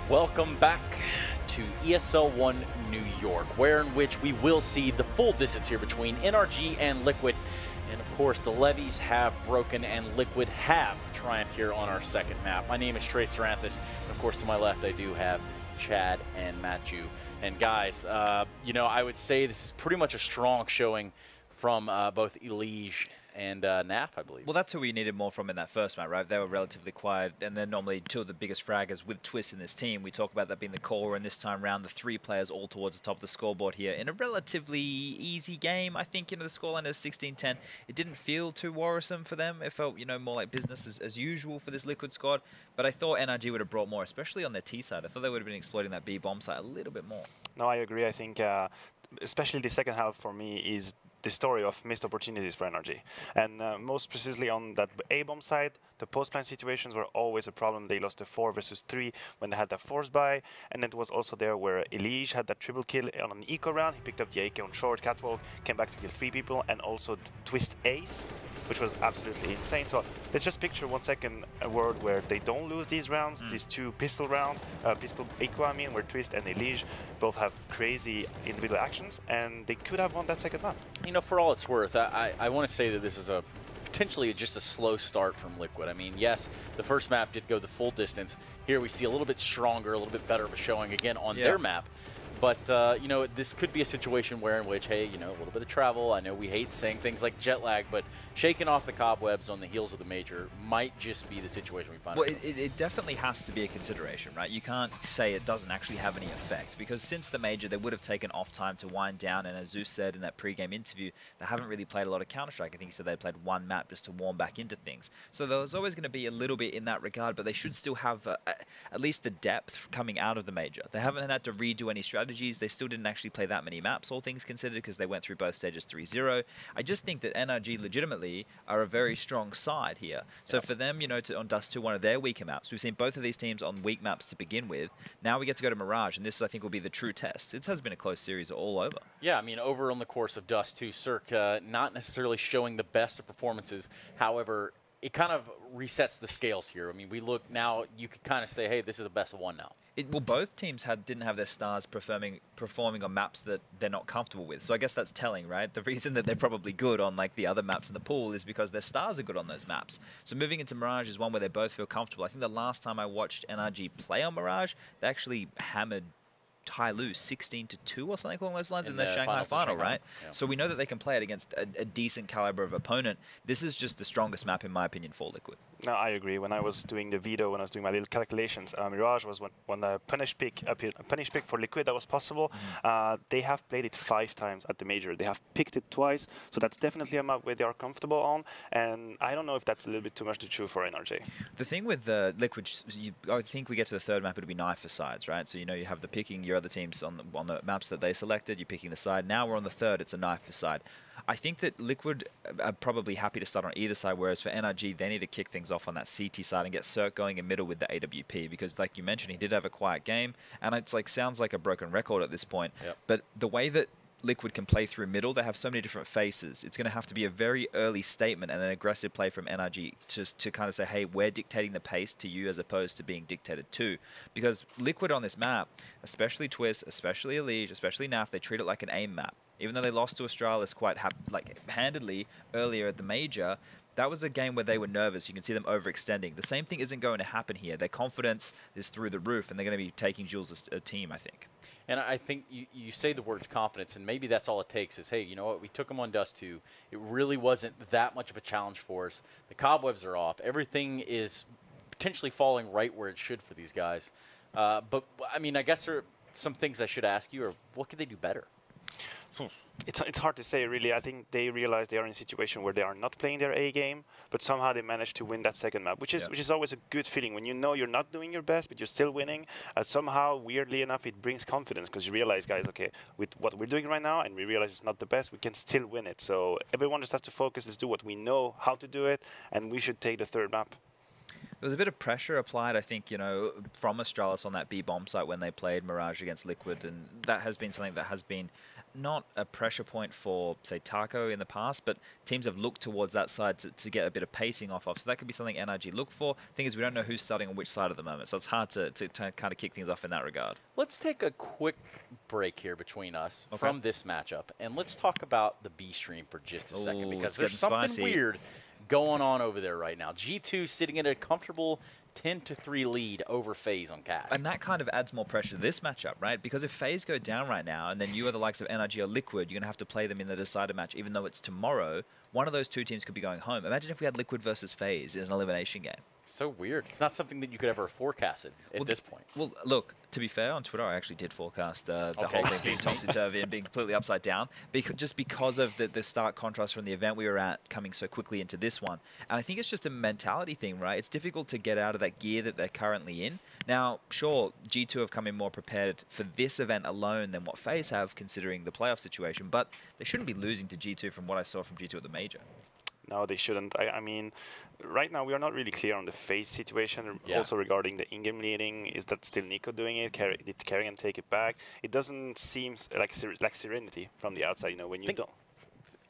Welcome back to ESL One New York, where in which we will see the full distance here between NRG and Liquid. And of course, the levies have broken and Liquid have triumphed here on our second map. My name is Trey Saranthus, and of course to my left I do have Chad and Matthew. And guys, you know, I would say this is pretty much a strong showing from both Elige and Nap, I believe. Well, that's who we needed more from in that first map, right? They were relatively quiet, and they're normally two of the biggest fraggers with Twist in this team. We talk about that being the core, and this time round, the three players all towards the top of the scoreboard here in a relatively easy game. I think, you know, the scoreline is 16-10. It didn't feel too worrisome for them. It felt, you know, more like business as usual for this Liquid squad. But I thought NRG would have brought more, especially on their T side. I thought they would have been exploiting that B bomb side a little bit more. No, I agree. I think especially the second half for me is the story of missed opportunities for NRG. And most precisely on that A-bomb side, the post-plant situations were always a problem. They lost a 4 versus 3 when they had that force buy. And it was also there where Elige had that triple kill on an eco round. He picked up the AK on short, catwalk, came back to kill 3 people, and also the Twist ace, which was absolutely insane. So let's just picture 1 second a world where they don't lose these rounds, these two pistol round, pistol eco, I mean, where Twist and Elige both have crazy individual actions, and they could have won that second map. You know, for all it's worth, I want to say that this is potentially just a slow start from Liquid. I mean, yes, the first map did go the full distance. Here we see a little bit stronger, a little bit better of a showing again on their map. But, you know, this could be a situation where in which, hey, you know, a little bit of travel. I know we hate saying things like jet lag, but shaking off the cobwebs on the heels of the major might just be the situation we find ourselves. Well, it definitely has to be a consideration, right? You can't say it doesn't actually have any effect, because since the major, they would have taken off time to wind down, and as Zeus said in that pre-game interview, they haven't really played a lot of Counter-Strike. I think he said they played one map just to warm back into things. So there's always going to be a little bit in that regard, but they should still have at least the depth coming out of the major. They haven't had to redo any strategies. They still didn't actually play that many maps, all things considered, because they went through both stages 3-0. I just think that NRG legitimately are a very strong side here. So for them, you know, on Dust 2, one of their weaker maps, we've seen both of these teams on weak maps to begin with. Now we get to go to Mirage, and this, I think, will be the true test. It has been a close series all over. Yeah, I mean, over on the course of Dust 2, Cirque not necessarily showing the best of performances. However, it kind of resets the scales here. I mean, we look now, you could kind of say, hey, this is a best of one now. Well, both teams didn't have their stars performing on maps that they're not comfortable with. So I guess that's telling, right? The reason that they're probably good on like the other maps in the pool is because their stars are good on those maps. So moving into Mirage is one where they both feel comfortable. I think the last time I watched NRG play on Mirage, they actually hammered Tyloo 16-2 or something along those lines in the Shanghai final, right? Yeah. So we know that they can play it against a decent caliber of opponent. This is just the strongest map, in my opinion, for Liquid. No, I agree. When I was doing the veto, when I was doing my little calculations, Mirage was one punish pick for Liquid that was possible. They have played it 5 times at the major. They have picked it twice, so that's definitely a map where they are comfortable on. And I don't know if that's a little bit too much to chew for NRG. The thing with Liquid, I think we get to the third map, it'll be knife for sides, right? So you know you have the picking your other teams on the maps that they selected. You're picking the side. Now we're on the third. It's a knife for side. I think that Liquid are probably happy to start on either side, whereas for NRG, they need to kick things off on that CT side and get Cirque going in middle with the AWP, because like you mentioned, he did have a quiet game, and it's like sounds like a broken record at this point. But the way that Liquid can play through middle, they have so many different faces. It's going to have to be a very early statement and an aggressive play from NRG to kind of say, hey, we're dictating the pace to you as opposed to being dictated to. Because Liquid on this map, especially Twist, especially Elige, especially NAF, they treat it like an aim map. Even though they lost to Astralis quite handedly earlier at the major, that was a game where they were nervous. You can see them overextending. The same thing isn't going to happen here. Their confidence is through the roof, and they're going to be taking Jules as a team, I think. And I think you say the words confidence, and maybe that's all it takes is, hey, you know what, we took them on Dust 2. It really wasn't that much of a challenge for us. The cobwebs are off. Everything is potentially falling right where it should for these guys. But, I mean, I guess there are some things I should ask you, or what could they do better? It's hard to say, really. I think they realize they are in a situation where they are not playing their A game, but somehow they managed to win that second map, which is always a good feeling when you know you're not doing your best, but you're still winning. Somehow, weirdly enough, it brings confidence because you realize, guys, okay, with what we're doing right now, and we realize it's not the best, we can still win it. So everyone just has to focus. Let's do what we know how to do it, and we should take the third map. There was a bit of pressure applied, I think, you know, from Astralis on that B bomb site when they played Mirage against Liquid, and that has been something that has been not a pressure point for, say, Taco in the past, but teams have looked towards that side to get a bit of pacing off of. So that could be something NRG look for. Thing is, we don't know who's starting on which side at the moment, so it's hard to kind of kick things off in that regard. Let's take a quick break here between us from this matchup, and let's talk about the B stream for just a second, because there's something weird going on over there right now. G2 sitting at a comfortable 10-3 lead over FaZe on Cash. And that kind of adds more pressure to this matchup, right? Because if FaZe go down right now, and then you are the likes of NRG or Liquid, you're going to have to play them in the decider match, even though it's tomorrow. One of those two teams could be going home. Imagine if we had Liquid versus FaZe in an elimination game. So weird. It's not something that you could ever have forecasted at this point. Well, look, to be fair, on Twitter, I actually did forecast the whole thing being topsy-turvy and being completely upside down, just because of the stark contrast from the event we were at coming so quickly into this one. And I think it's just a mentality thing, right? It's difficult to get out of that gear that they're currently in. Now, sure, G2 have come in more prepared for this event alone than what FaZe have, considering the playoff situation, but they shouldn't be losing to G2 from what I saw from G2 at the Major. No, they shouldn't. I mean, right now we are not really clear on the FaZe situation. Also regarding the in-game leading, is that still Nico doing it? Did Carrigan take it back? It doesn't seem like serenity from the outside. You know, when you don't.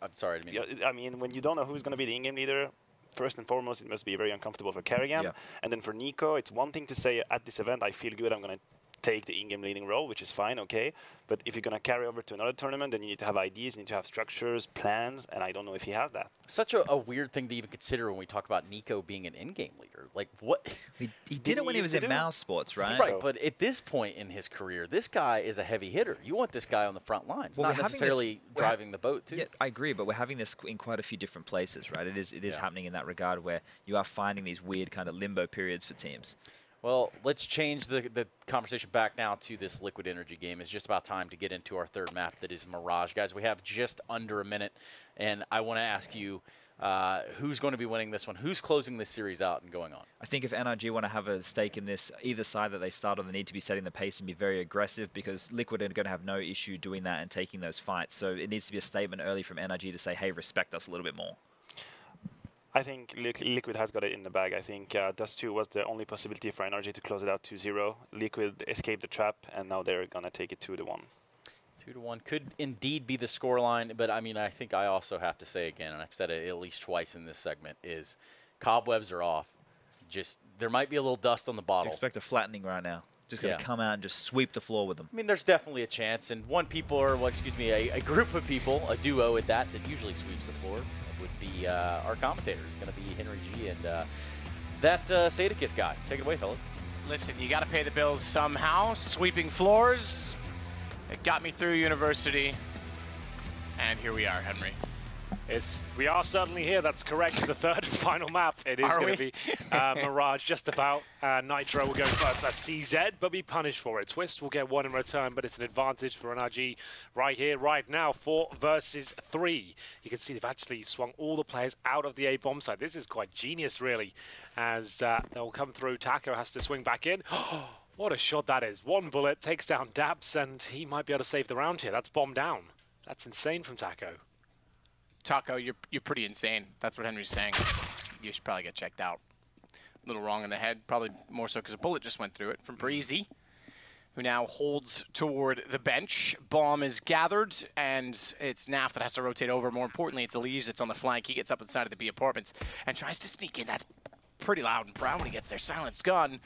I'm sorry. I mean, when you don't know who's going to be the in-game leader, first and foremost, it must be very uncomfortable for Carrigan. Yeah. And then for Nico, it's one thing to say at this event, I feel good, I'm going to take the in-game leading role, which is fine, okay. But if you're going to carry over to another tournament, then you need to have ideas, you need to have structures, plans, and I don't know if he has that. Such a weird thing to even consider when we talk about Nico being an in-game leader. Like, what? He did it when he was in Mouse Sports, right? Right, but at this point in his career, this guy is a heavy hitter. You want this guy on the front lines, not necessarily driving the boat, too. Yeah, I agree, but we're having this in quite a few different places, right? It is happening in that regard where you are finding these weird kind of limbo periods for teams. Well, let's change the conversation back now to this Liquid Energy game. It's just about time to get into our third map, that is Mirage. Guys, we have just under a minute, and I want to ask you, who's going to be winning this one? Who's closing this series out and going on? I think if NRG want to have a stake in this, either side that they start on, they need to be setting the pace and be very aggressive, because Liquid are going to have no issue doing that and taking those fights. So it needs to be a statement early from NRG to say, hey, respect us a little bit more. I think Liquid has got it in the bag. I think Dust 2 was the only possibility for NRG to close it out 2-0. Liquid escaped the trap, and now they're going to take it 2-1. 2-1 could indeed be the scoreline, but I mean, I think I also have to say again, and I've said it at least twice in this segment, is cobwebs are off. Just, there might be a little dust on the bottle. Expect a flattening right now. Just going to come out and just sweep the floor with them. I mean, there's definitely a chance, and a group of people, a duo at that usually sweeps the floor would be our commentators. It's going to be Henry G and that Sadakis guy. Take it away, fellas. Listen, you got to pay the bills somehow. Sweeping floors. It got me through university. And here we are, Henry. We are certainly here, that's correct. The third and final map, it is going to be Mirage, just about. Nitro will go first, that's CZ, but be punished for it. Twist will get one in return, but it's an advantage for NRG right here, right now, 4 versus 3. You can see they've actually swung all the players out of the A bomb side. This is quite genius, really, as they'll come through. Taco has to swing back in. What a shot that is. One bullet takes down Daps, and he might be able to save the round here. That's bomb down. That's insane from Taco. Taco, you're pretty insane. That's what Henry's saying. You should probably get checked out. A little wrong in the head, probably more so because a bullet just went through it from Breezy, who now holds toward the bench. Bomb is gathered, and it's Naf that has to rotate over. More importantly, it's Elige that's on the flank. He gets up inside of the B apartments and tries to sneak in. That's pretty loud and proud when he gets there. Silenced gun.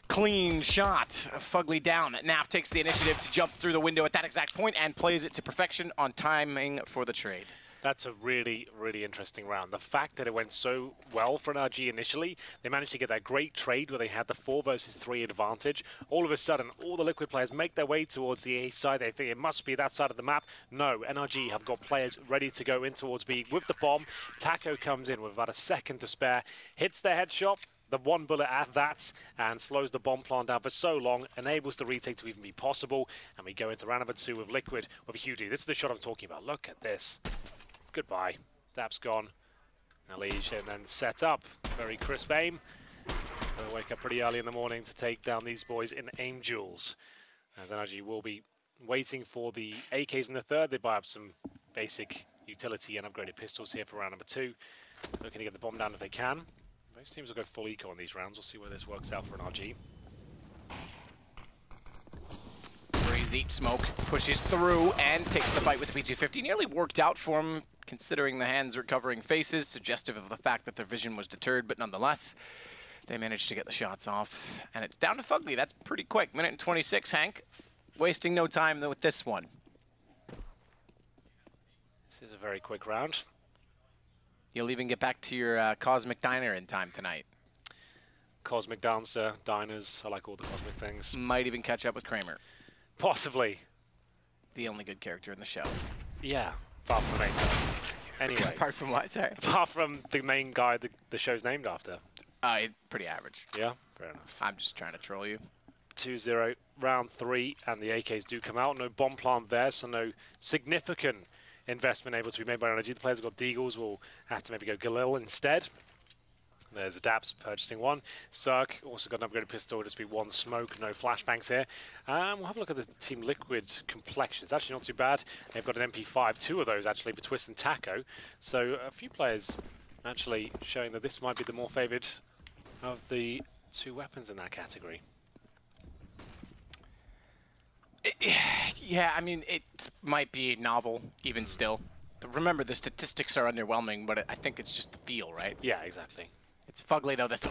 Clean shot. Fugly down. Naf takes the initiative to jump through the window at that exact point and plays it to perfection on timing for the trade. That's a really, really interesting round. The fact that it went so well for NRG initially, they managed to get that great trade where they had the 4 versus 3 advantage. All of a sudden, all the Liquid players make their way towards the A side. They think it must be that side of the map. No, NRG have got players ready to go in towards B with the bomb. Taco comes in with about a second to spare, hits the headshot. The one bullet at that, and slows the bomb plant down for so long, enables the retake to even be possible. And we go into round number 2 with Liquid with Hugh. This is the shot I'm talking about. Look at this. Goodbye. Dap's gone. Elige and then set up. Very crisp aim. They'll wake up pretty early in the morning to take down these boys in aim duels. As NRG will be waiting for the AKs in the third. They buy up some basic utility and upgraded pistols here for round number 2. Looking to get the bomb down if they can. Most teams will go full eco on these rounds. We'll see where this works out for NRG. Breezy. Smoke pushes through and takes the fight with the P250. Nearly worked out for him, considering the hands were covering faces, suggestive of the fact that their vision was deterred, but nonetheless, they managed to get the shots off. And it's down to Fugly. That's pretty quick. Minute and 26, Hank. Wasting no time with this one. This is a very quick round. You'll even get back to your Cosmic Diner in time tonight. Cosmic Dancer, Diners, I like all the cosmic things. Might even catch up with Kramer. Possibly. The only good character in the show. Yeah, apart from me. Anyway. Apart from what, sorry? Apart from the main guy the show's named after. Pretty average. Yeah, fair enough. I'm just trying to troll you. 2-0, round 3, and the AKs do come out. No bomb plant there, so no significant investment able to be made by NRG. The players have got Deagles, will have to maybe go Galil instead. There's Adapts purchasing one. Cirque also got an upgraded pistol, just be one smoke, no flashbangs here. We'll have a look at the Team Liquid complexion. It's actually not too bad. They've got an MP5, 2 of those actually for Twist and Taco. So a few players actually showing that this might be the more favoured of the 2 weapons in that category. Yeah, I mean, it might be novel, even still. But remember, the statistics are underwhelming, but I think it's just the feel, right? Yeah, exactly. It's Fugly, though. That's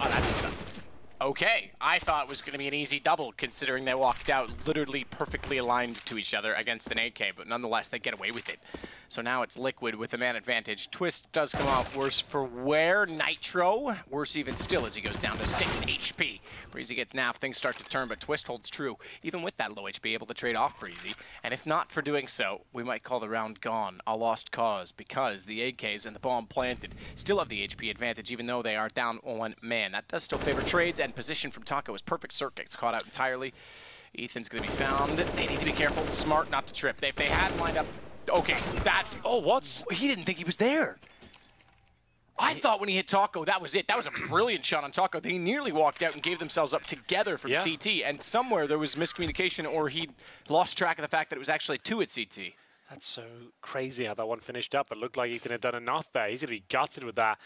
okay. I thought it was going to be an easy double, considering they walked out literally perfectly aligned to each other against an AK, but nonetheless, they get away with it. So now it's Liquid with the man advantage. Twist does come out worse for wear. Nitro, worse even still as he goes down to 6 HP. Breezy gets naffed, things start to turn, but Twist holds true. Even with that low HP, able to trade off Breezy. And if not for doing so, we might call the round gone, a lost cause, because the AKs and the bomb planted still have the HP advantage, even though they are down 1 man. That does still favor trades, and position from Taco is perfect. Cirque gets caught out entirely. Ethan's going to be found. They need to be careful, smart not to trip. If they had lined up... Okay, that's... Oh, what? He didn't think he was there. I thought when he hit Taco, that was it. That was a brilliant shot on Taco. They nearly walked out and gave themselves up together from CT, and somewhere there was miscommunication, or he lost track of the fact that it was actually 2 at CT. That's so crazy how that one finished up. It looked like Ethan had done enough there. He's going to be gutted with that.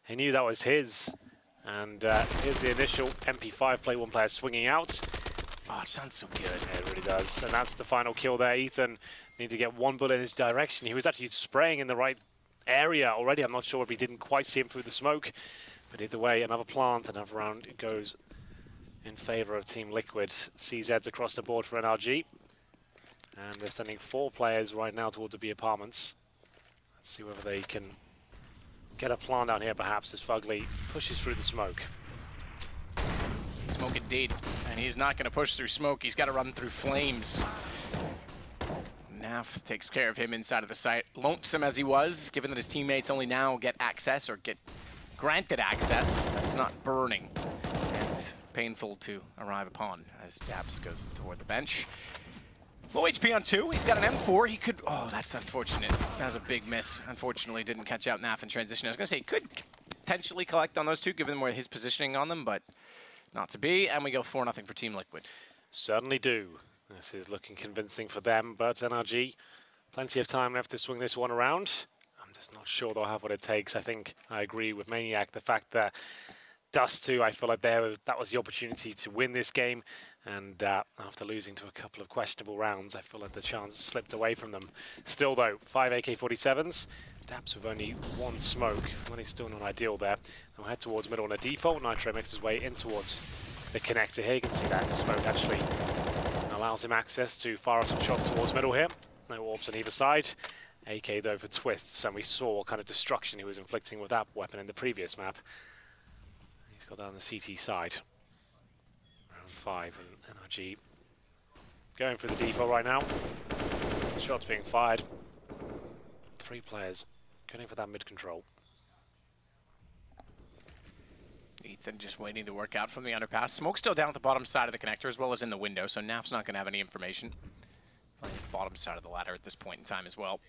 He knew that was his. And here's the initial MP5 play, one player swinging out. Oh, it sounds so good. Yeah, it really does. And that's the final kill there. Ethan need to get one bullet in his direction. He was actually spraying in the right area already. I'm not sure if he didn't quite see him through the smoke. But either way, another plant, another round. It goes in favor of Team Liquid. CZ's across the board for NRG. And they're sending 4 players right now towards the B apartments. Let's see whether they can get a plant down here, perhaps, as Fugly pushes through the smoke. Smoke indeed. And he's not going to push through smoke. He's got to run through flames. Naf takes care of him inside of the site. Lonesome as he was, given that his teammates only now get access or get granted access. That's not burning. And painful to arrive upon as Daps goes toward the bench. Low HP on 2. He's got an M4. He could... Oh, that's unfortunate. That was a big miss. Unfortunately, didn't catch out Naf in transition. I was going to say, he could potentially collect on those 2, given where his positioning on them, but not to be. And we go 4-0 for Team Liquid. Certainly do. This is looking convincing for them, but NRG, plenty of time left to swing this one around. I'm just not sure they'll have what it takes. I think I agree with Maniac, the fact that Dust 2, I feel like that was the opportunity to win this game. And after losing to a couple of questionable rounds, I feel like the chance slipped away from them. Still, though, 5 AK-47s. Daps with only 1 smoke. Money's still not ideal there. And we'll head towards middle on a default. Nitro makes his way in towards the connector here. You can see that smoke actually allows him access to fire some shots towards middle here. No orbs on either side. AK, though, for twists. And we saw what kind of destruction he was inflicting with that weapon in the previous map. He's got that on the CT side. 5 and NRG going for the default right now. Shots being fired. 3 players going for that mid control. Ethan just waiting to work out from the underpass. Smoke's still down at the bottom side of the connector as well as in the window, so Naf's not going to have any information. Playing at the bottom side of the ladder at this point in time as well.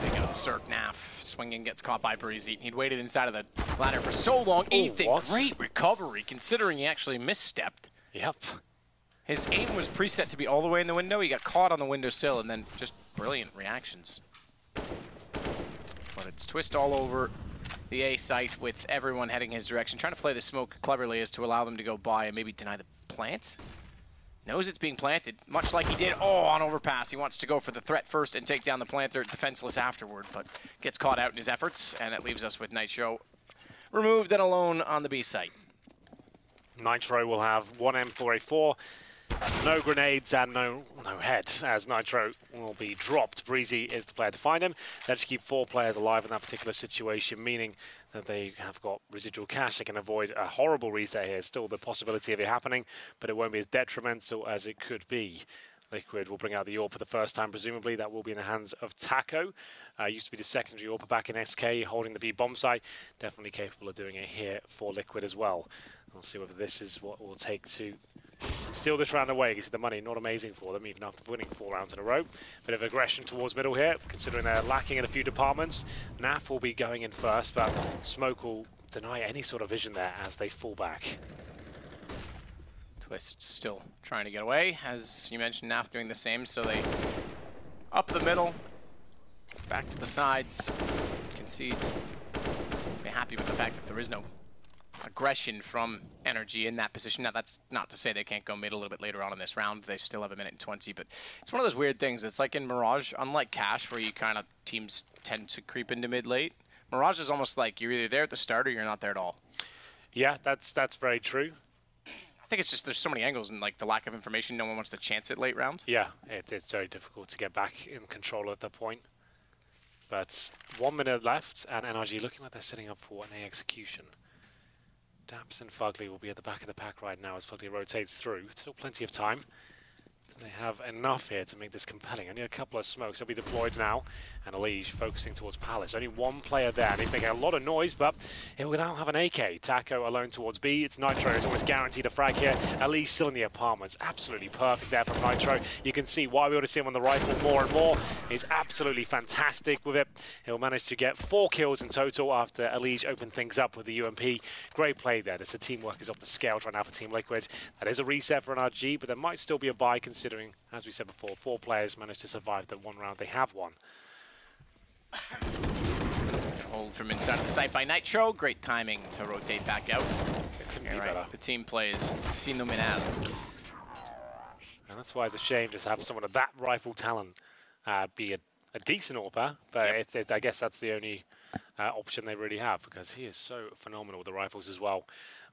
Taking out Cirque. Naf swinging, gets caught by Breezy. He'd waited inside of the ladder for so long. Ethan, great recovery considering he actually misstepped. Yep. His aim was preset to be all the way in the window. He got caught on the windowsill and then just brilliant reactions. But it's Twist all over the A site with everyone heading his direction, trying to play the smoke cleverly as to allow them to go by and maybe deny the plant. Knows it's being planted, much like he did on overpass. He wants to go for the threat first and take down the planter defenseless afterward, but gets caught out in his efforts, and it leaves us with Nitro removed and alone on the B site. Nitro will have one M4A4, no grenades and no head, as Nitro will be dropped. Breezy is the player to find him. They just keep 4 players alive in that particular situation, meaning that they have got residual cash. They can avoid a horrible reset here. Still the possibility of it happening, but it won't be as detrimental as it could be. Liquid will bring out the AWP for the first time, presumably. That will be in the hands of Taco. Used to be the secondary AWP back in SK, holding the B bomb site. Definitely capable of doing it here for Liquid as well. We'll see whether this is what it will take to steal this round away. Because the money not amazing for them, even after winning 4 rounds in a row. Bit of aggression towards middle here, considering they're lacking in a few departments. NAF will be going in first, but Smoke will deny any sort of vision there as they fall back. Twist still trying to get away, as you mentioned, NAF doing the same, so they up the middle, back to the sides, concede. Be happy with the fact that there is no aggression from NRG in that position. Now, that's not to say they can't go mid a little bit later on in this round. They still have a minute and 20, but it's one of those weird things. It's like in Mirage, unlike Cash, where you kind of teams tend to creep into mid late. Mirage is almost like you're either there at the start or you're not there at all. Yeah, that's very true. I think it's just there's so many angles and like the lack of information. No one wants to chance it late round. Yeah, it's very difficult to get back in control at that point. But 1 minute left, and NRG looking like they're setting up for an A execution. Daps and Fugly will be at the back of the pack right now as Fugly rotates through. Still plenty of time. They have enough here to make this compelling. Only a couple of smokes. They'll be deployed now. And Elige focusing towards Palace. Only 1 player there. And he's making a lot of noise, but he'll now have an AK. Taco alone towards B. It's Nitro. It's almost guaranteed a frag here. Elige still in the apartments. Absolutely perfect there from Nitro. You can see why we ought to see him on the rifle more and more. He's absolutely fantastic with it. He'll manage to get 4 kills in total after Elige opened things up with the UMP. Great play there. The teamwork is off the scales right now for Team Liquid. That is a reset for NRG, but there might still be a buy considering, as we said before, 4 players managed to survive the 1 round they have won. Hold from inside of the site by Nitro. Great timing to rotate back out. It couldn't be better. The team play is phenomenal. And that's why it's a shame to have someone of that rifle talent be a decent AWPer, but yep. I guess that's the only option they really have, because he is so phenomenal with the rifles as well.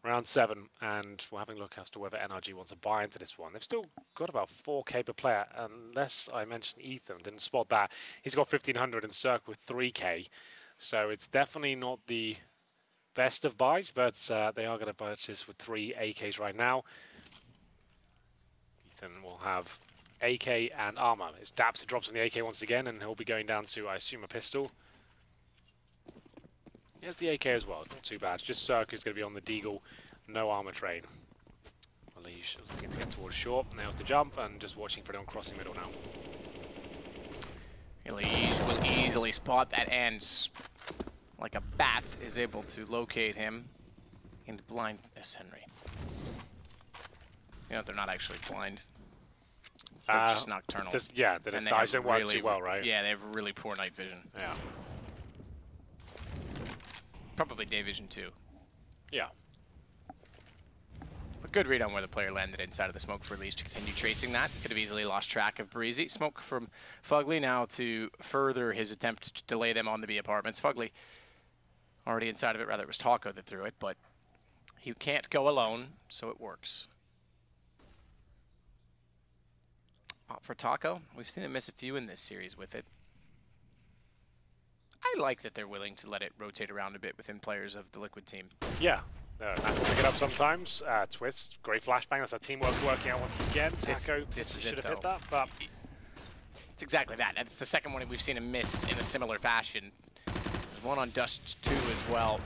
Round 7, and we're having a look as to whether NRG wants to buy into this one. They've still got about 4K per player, unless I mentioned Ethan, didn't spot that. He's got 1,500 and Cirque with 3K, so it's definitely not the best of buys, but they are going to purchase with 3 AKs right now. Ethan will have AK and armor. It's Daps who drops on the AK once again, and he'll be going down to, I assume, a pistol. He has the AK as well, it's not too bad. Just Cirque is going to be on the Deagle, no armor train. Elige looking to get towards short, nails to jump, and just watching for them crossing middle now. Elige will easily spot that, and like a bat is able to locate him into blind Henry. You know, they're not actually blind. They're just nocturnal. Yeah, that his eyes don't work too well, right? Yeah, they have really poor night vision. Yeah. Probably day vision too. Yeah. But good read on where the player landed inside of the smoke for Elige to continue tracing that. Could have easily lost track of Breezy. Smoke from Fugly now to further his attempt to delay them on the B apartments. Fugly already inside of it, rather it was Taco that threw it, but he can't go alone, so it works. For Taco, we've seen him miss a few in this series with it. I like that they're willing to let it rotate around a bit within players of the Liquid team. Yeah, I will pick it up sometimes. Twist, great flashbang. That's that teamwork working out once again. Taco should have hit that, but it's exactly that. That's the second one we've seen him miss in a similar fashion. There's one on Dust 2 as well.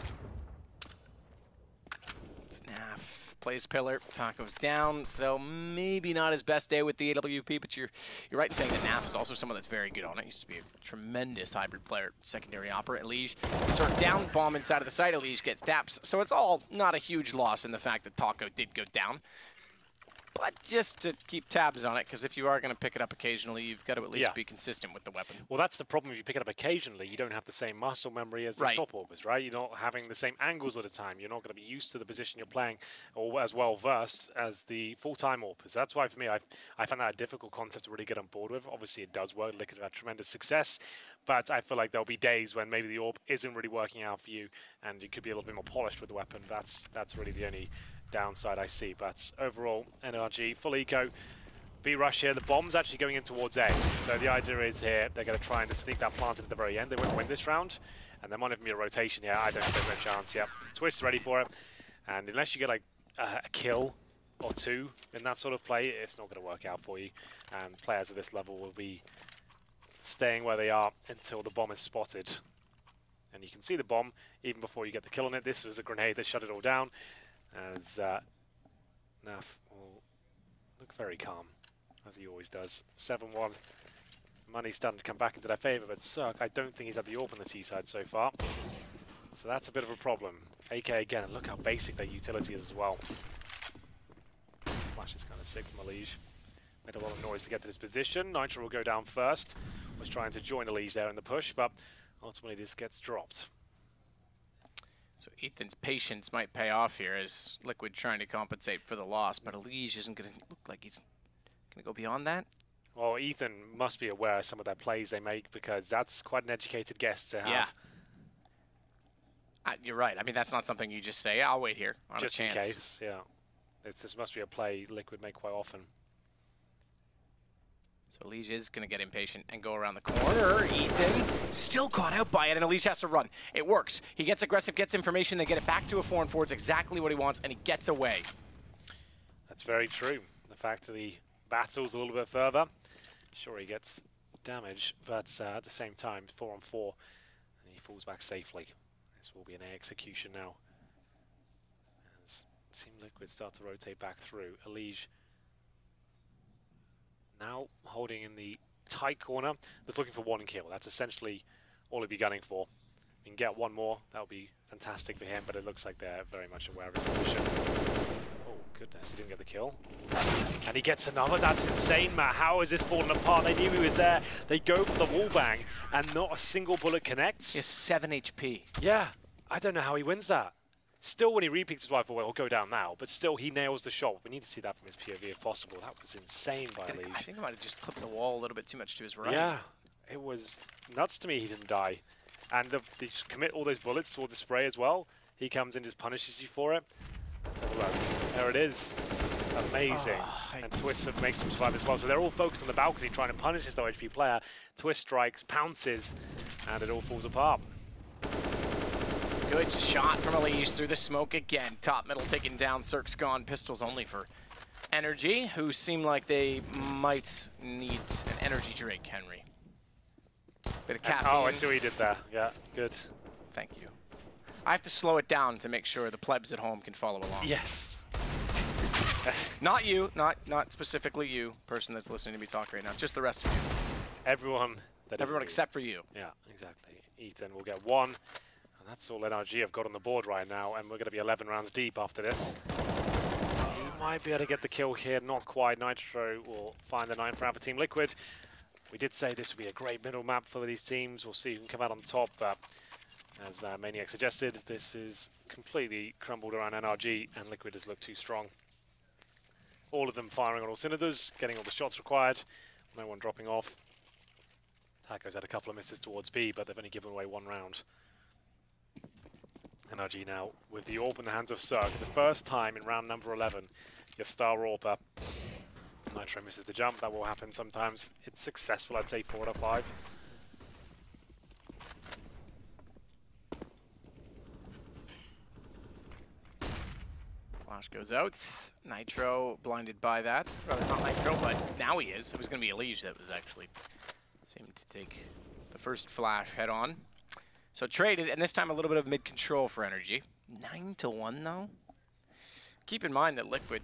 Snaf plays pillar. Taco's down, so maybe not his best day with the AWP, but you're right in saying that NAF is also someone that's very good on it. Used to be a tremendous hybrid player, secondary opera. Elige, Cirque down, bomb inside of the site. Elige gets Daps, so it's all not a huge loss in the fact that Taco did go down. but just to keep tabs on it, because if you are going to pick it up occasionally, you've got to at least be consistent with the weapon. Well, that's the problem. If you pick it up occasionally, you don't have the same muscle memory as the top orbers, right? You're not having the same angles at a time. You're not going to be used to the position you're playing or as well versed as the full-time orbers. That's why, for me, I find that a difficult concept to really get on board with. Obviously, it does work. Liquid have had tremendous success, but I feel like there'll be days when maybe the orb isn't really working out for you, and you could be a little bit more polished with the weapon. That's really the only downside I see. But overall, NRG, full eco, B rush here. The bomb's actually going in towards A. So the idea is here, they're going to try and sneak that plant at the very end. They won't win this round, and there might even be a rotation here. I don't think there's no chance. Yep, Twist's ready for it. And unless you get like a kill or two in that sort of play, it's not going to work out for you. And players at this level will be staying where they are until the bomb is spotted. And you can see the bomb even before you get the kill on it. This was a grenade that shut it all down. As Naf will look very calm, as he always does. 7-1. Money's starting to come back into their favour, but Cirque, I don't think he's had the orb on the T side so far. So that's a bit of a problem. AK again, and look how basic their utility is as well. Flash is kind of sick from Elige. Made a lot of noise to get to this position. Nitro will go down first. Was trying to join Elige there in the push, but ultimately this gets dropped. So Ethan's patience might pay off here as Liquid trying to compensate for the loss, but Elige isn't going to look like he's going to go beyond that. Well, Ethan must be aware of some of their plays they make, because that's quite an educated guess to have. Yeah. You're right. I mean, that's not something you just say, I'll wait here on just a chance. Just in case, yeah. This must be a play Liquid make quite often. So Elige is going to get impatient and go around the corner. Ethan still caught out by it, and Elige has to run. It works. He gets aggressive, gets information, they get it back to a 4-4. It's exactly what he wants, and he gets away. That's very true. The fact that he battles a little bit further, sure he gets damage, but at the same time, 4-on-4, and he falls back safely. This will be an A execution now. As Team Liquid start to rotate back through. Elige now holding in the tight corner, just looking for one kill. That's essentially all he'd be gunning for. If he can get one more, that would be fantastic for him, but it looks like they're very much aware of his position. Oh, goodness, he didn't get the kill. And he gets another. That's insane, Matt. How is this falling apart? They knew he was there. They go for the wall bang, and not a single bullet connects. He has 7 HP. Yeah, I don't know how he wins that. Still, when he repeats his rifle, well, he'll go down now, but still, he nails the shot. We need to see that from his POV if possible. That was insane by Elige. I think I might have just clipped the wall a little bit too much to his right. Yeah, it was nuts to me he didn't die. And they just commit all those bullets towards the spray as well. He comes in and just punishes you for it. Let's have a look. There it is. Amazing. And Twist makes him survive as well. So they're all focused on the balcony trying to punish this low HP player. Twist strikes, pounces, and it all falls apart. Good shot from Elige through the smoke again. Top middle taken down. Cirque's gone. Pistols only for NRG, who seem like they might need an energy drink, Henry. Bit of caffeine. Oh, I see what you did there. Yeah, good. Thank you. I have to slow it down to make sure the plebs at home can follow along. Yes. Not you, not specifically you, person that's listening to me talk right now. Just the rest of you. Everyone. Everyone except for you. Yeah, exactly. Ethan will get one. And that's all NRG have got on the board right now, and we're going to be 11 rounds deep after this. He might be able to get the kill here, not quite. Nitro will find the 9th round for Team Liquid. We did say this would be a great middle map for these teams. We'll see who can come out on top, but as Maniac suggested, this is completely crumbled around NRG, and Liquid has looked too strong. All of them firing on all cylinders, getting all the shots required, no one dropping off. Taco's had a couple of misses towards B, but they've only given away 1 round. NRG now with the orb in the hands of Cirque. The first time in round number 11, your star orber. Nitro misses the jump. That will happen sometimes. It's successful, I'd say 4 out of 5. Flash goes out. Nitro blinded by that. Rather not Nitro, but now he is. It was going to be Elige that was actually seemed to take the first flash head on. So traded, and this time a little bit of mid-control for NRG. 9-1 though. Keep in mind that Liquid,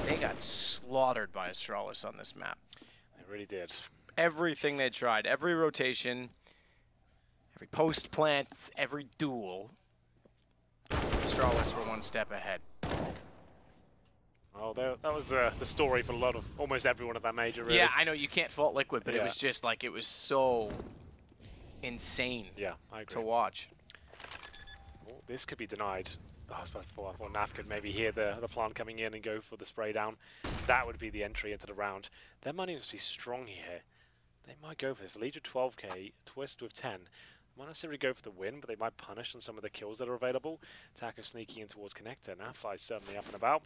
they got slaughtered by Astralis on this map. They really did. Everything they tried, every rotation, every post plant, every duel, Astralis were 1 step ahead. Oh, that was the story for a lot of almost everyone at that major, really. Yeah, I know you can't fault Liquid, but it was just like, it was so insane I agree. to watch. Oh, this could be denied. Oh, I suppose I thought Naf could maybe hear the plant coming in and go for the spray down. That would be the entry into the round. Their money must be strong here. They might go for this. Lead with 12k, Twist with 10. Might not necessarily go for the win, but they might punish on some of the kills that are available. Taco sneaking in towards Connector. Nafly's certainly up and about,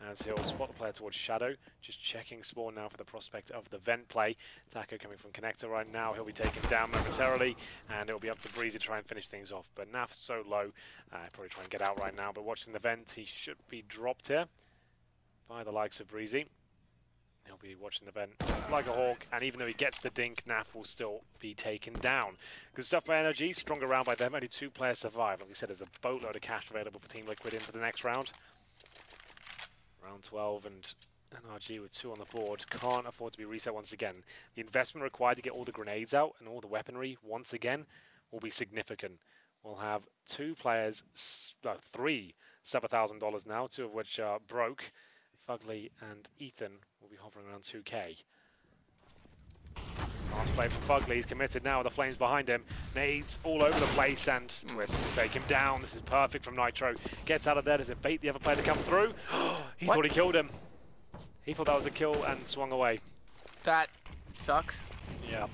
as he'll spot the player towards Shadow. Just checking spawn now for the prospect of the vent play. Taco coming from Connector right now. He'll be taken down momentarily, and it'll be up to Breezy to try and finish things off. But Naf's so low, probably try and get out right now. But watching the vent, he should be dropped here by the likes of Breezy. He'll be watching the vent like a hawk, and even though he gets the dink, Naf will still be taken down. Good stuff by NRG, stronger round by them. Only 2 players survive. Like we said, there's a boatload of cash available for Team Liquid into the next round. Round 12, and NRG with 2 on the board can't afford to be reset once again. The investment required to get all the grenades out and all the weaponry once again will be significant. We'll have 2 players, 3 $7,000 now, 2 of which are broke. Fugly and Ethan will be hovering around 2k. Last play from Fugly, he's committed now with the flames behind him. Nades all over the place, and Twist will take him down. This is perfect from Nitro. Gets out of there, does it bait the other player to come through? He thought he killed him. He thought that was a kill and swung away. That sucks. Yeah.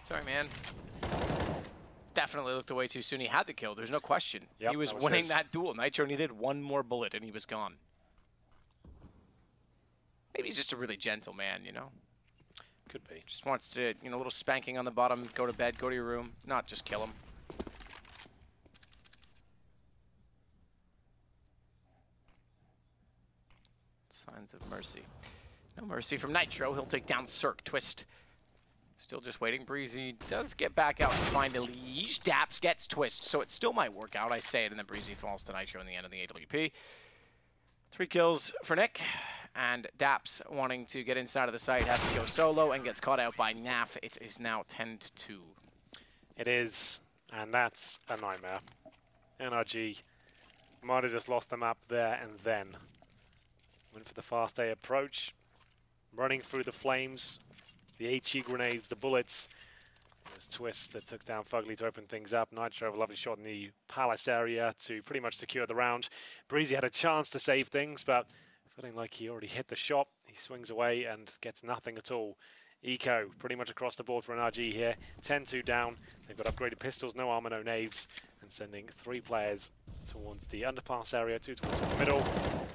Sorry, man. Definitely looked away too soon. He had the kill, there's no question. Yep, he was winning that duel. Nitro needed 1 more bullet and he was gone. Maybe he's just a really gentle man, you know? Could be. Just wants to, you know, a little spanking on the bottom, go to bed, go to your room, not just kill him. Signs of mercy. No mercy from Nitro. He'll take down Cirque. Twist. Still just waiting. Breezy does get back out and find Elige. Daps gets Twist, so it still might work out. I say it, and then Breezy falls to Nitro in the end of the AWP. 3 kills for Nick. And Daps, wanting to get inside of the site, has to go solo and gets caught out by Naf. It is now 10-2. It is, and that's a nightmare. NRG might have just lost the map there and then. Went for the fast A approach, running through the flames, the HE grenades, the bullets. There's Twist that took down Fugly to open things up. Nitro, a lovely shot in the palace area to pretty much secure the round. Breezy had a chance to save things, but feeling like he already hit the shot. He swings away and gets nothing at all. Eco pretty much across the board for NRG here. 10-2 down. They've got upgraded pistols, no armor, no nades, and sending 3 players towards the underpass area, 2 towards the middle.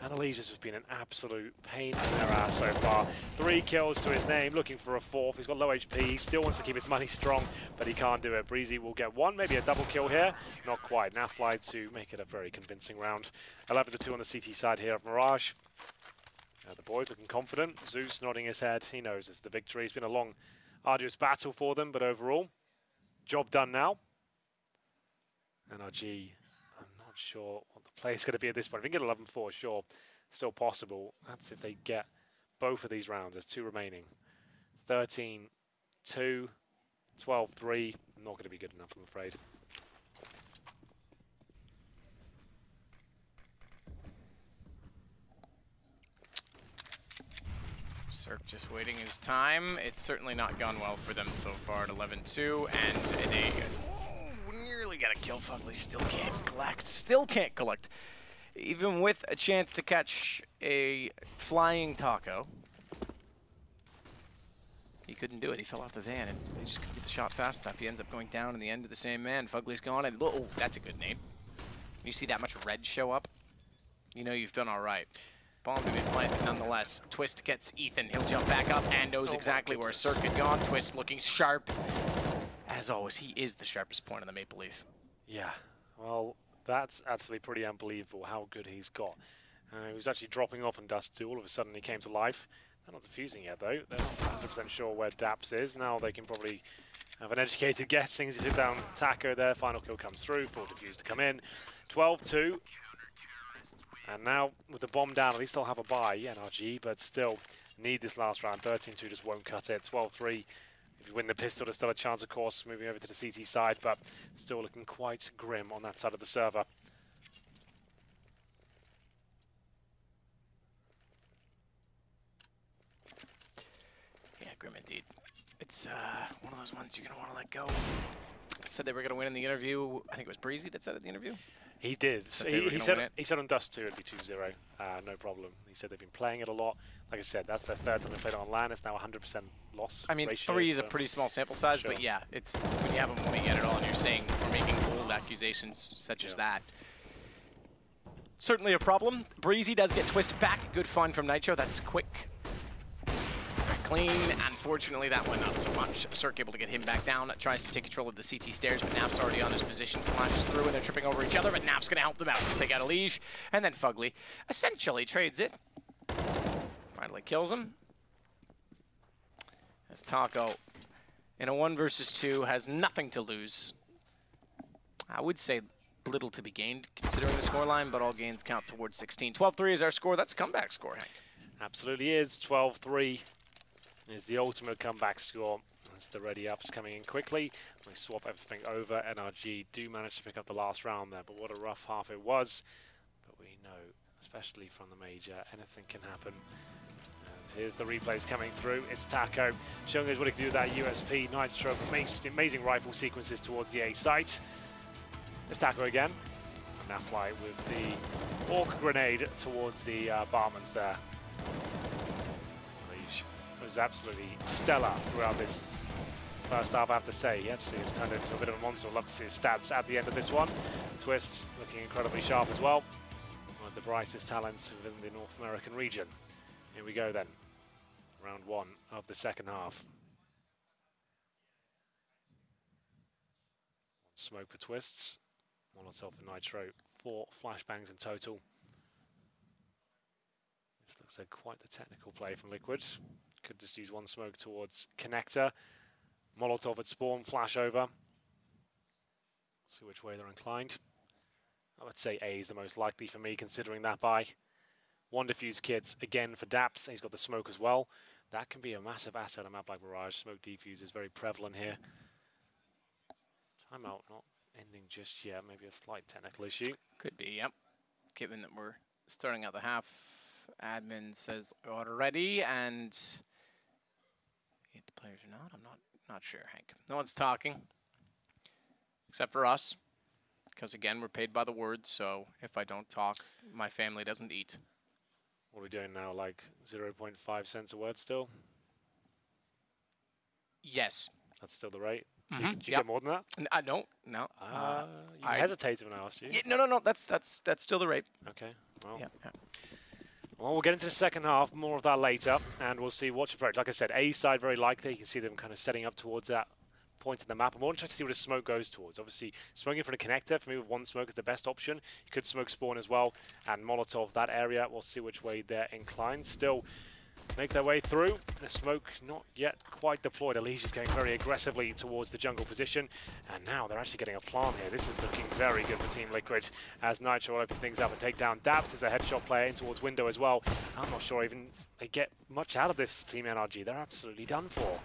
And Elise's has been an absolute pain in their ass so far. 3 kills to his name, looking for a 4th. He's got low HP. He still wants to keep his money strong, but he can't do it. Breezy will get 1, maybe a double kill here. Not quite. Nafly to make it a very convincing round. 11-2 on the CT side here of Mirage. The boys looking confident. Zeus nodding his head. He knows it's the victory. It's been a long, arduous battle for them, but overall, job done now. NRG, I'm not sure what the play is going to be at this point. If we can get 11-4, sure, still possible. That's if they get both of these rounds. There's 2 remaining. 13-2, 12-3. Not going to be good enough, I'm afraid. Cirque just waiting his time. It's certainly not gone well for them so far at 11-2, and they nearly got a kill. Fugly still can't collect. Still can't collect. Even with a chance to catch a flying taco, he couldn't do it. He fell off the van, and they just couldn't get the shot fast enough. He ends up going down in the end of the same man. Fugly's gone, and oh, that's a good name. You see that much red show up, you know you've done all right. Bomb to be planted nonetheless. Twist gets Ethan. He'll jump back up and knows exactly where Cirque had gone. Twist looking sharp. As always, he is the sharpest point on the Maple Leaf. Yeah, well, that's actually pretty unbelievable how good he's got. He was actually dropping off in dust too. All of a sudden he came to life. They're not defusing yet though. They're not 100% sure where Daps is. Now they can probably have an educated guess. Since he took down Taco there. Final kill comes through. Full defuse to come in. 12-2. And now, with the bomb down, at least they'll have a bye, NRG, but still need this last round. 13-2 just won't cut it. 12-3, if you win the pistol, there's still a chance, of course, moving over to the CT side, but still looking quite grim on that side of the server. grim indeed. It's one of those ones you're going to want to let go. Said they were going to win in the interview. I think it was Breezy that said it in the interview. He did. He said on Dust 2 it'd be 2-0. No problem. He said they've been playing it a lot. Like I said, that's their third time they played it on LAN. It's now 100% loss. I mean, ratio, 3 is a pretty small sample size, Sure. but yeah, it's when you haven't won it yet at all, and you're saying we're making bold accusations such as that. Certainly a problem. Breezy does get twisted back. Good fun from Nitro. That's quick. Clean. Unfortunately, that one not so much. Cirque able to get him back down. Tries to take control of the CT stairs, but Nap's already on his position. Flashes through, and they're tripping over each other, but Nap's going to help them out. Take out a Liege, and then Fugly essentially trades it. Finally kills him. As Taco, in a 1 versus 2, has nothing to lose. I would say little to be gained considering the scoreline, but all gains count towards 16. 12-3 is our score. That's a comeback score, Hank. Absolutely is. 12-3 is the ultimate comeback score. As the ready ups coming in quickly. We swap everything over. NRG do manage to pick up the last round there, but what a rough half it was. But we know, especially from the major, anything can happen. And here's the replays coming through. It's Taco showing us what he can do with that USP. Nitro, amazing rifle sequences towards the A site. It's Taco again. And now fly with the Orc grenade towards the barmans there. Liege was absolutely stellar throughout this first half, I have to say. Yes, he's turned into a bit of a monster. We'll love to see his stats at the end of this one. Twist looking incredibly sharp as well. One of the brightest talents within the North American region. Here we go then. Round 1 of the second half. One smoke for Twists. Molotov for Nitro. 4 flashbangs in total. This looks like quite the technical play from Liquid. Could just use 1 smoke towards Connector. Molotov at spawn, flash over. See which way they're inclined. I would say A is the most likely for me, considering that buy. 1 defuse kit again for Daps. He's got the smoke as well. That can be a massive asset on a map like Mirage. Smoke defuse is very prevalent here. Timeout not ending just yet. Maybe a slight technical issue. Could be, yep. Given that we're starting out the half, admin says already, and the players are not. I'm not sure, Hank. No one's talking, except for us, because again, we're paid by the word. So if I don't talk, my family doesn't eat. What are we doing now? Like 0.5 cents a word still? Yes. That's still the rate. Mm-hmm. Did you get more than that? No. You hesitated when I asked you. Yeah, no. That's still the rate. Okay. Well. Yeah. Well, we'll get into the second half. More of that later, and we'll see what approach. Like I said, A side very likely. You can see them kind of setting up towards that point in the map. I'm more interested to see what a smoke goes towards. Obviously, smoking for the connector for me with 1 smoke is the best option. You could smoke spawn as well, and Molotov that area. We'll see which way they're inclined. Still make their way through. The smoke not yet quite deployed. Alicia is going very aggressively towards the jungle position, and now they're actually getting a plant here. This is looking very good for Team Liquid as Nitro will open things up and take down Dabs as a headshot player in towards window as well. I'm not sure even they get much out of this Team NRG. They're absolutely done for.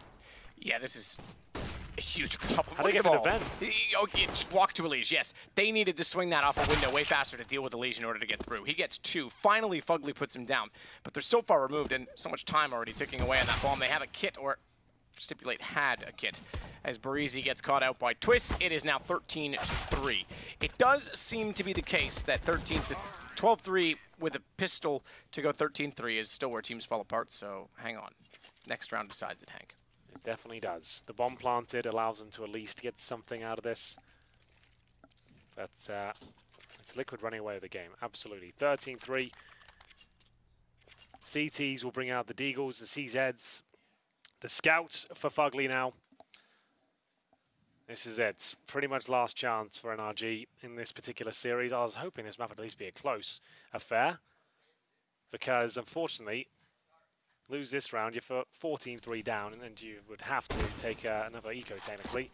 Yeah, this is a huge problem. How do they get to the vent? Okay, just walk to a Liege, yes. They needed to swing that off a window way faster to deal with the Liege in order to get through. He gets 2. Finally, Fugly puts him down. But they're so far removed and so much time already ticking away on that bomb. They have a kit, or Stipulate had a kit. As Breezy gets caught out by Twist, it is now 13-3. It does seem to be the case that 12-3 with a pistol to go 13-3 is still where teams fall apart, so hang on. Next round decides it, Hank. It definitely does. The bomb planted allows them to at least get something out of this. But it's Liquid running away with the game, absolutely. 13-3. CTs will bring out the Deagles, the CZs, the Scouts for Fugly now. This is it. Pretty much last chance for NRG in this particular series. I was hoping this map would at least be a close affair, because unfortunately, lose this round, you're 14-3 down, and you would have to take another eco, technically.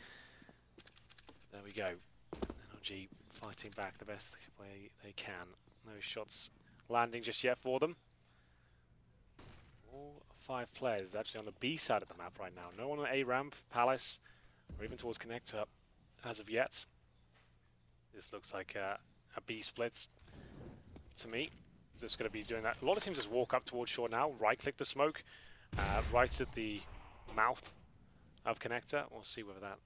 There we go. NRG fighting back the best way they can. No shots landing just yet for them. All 5 players actually on the B side of the map right now. No one on A ramp, Palace, or even towards Connector as of yet. This looks like a B split to me. Just going to be doing that. A lot of teams just walk up towards shore now, right-click the smoke, right at the mouth of connector. We'll see whether that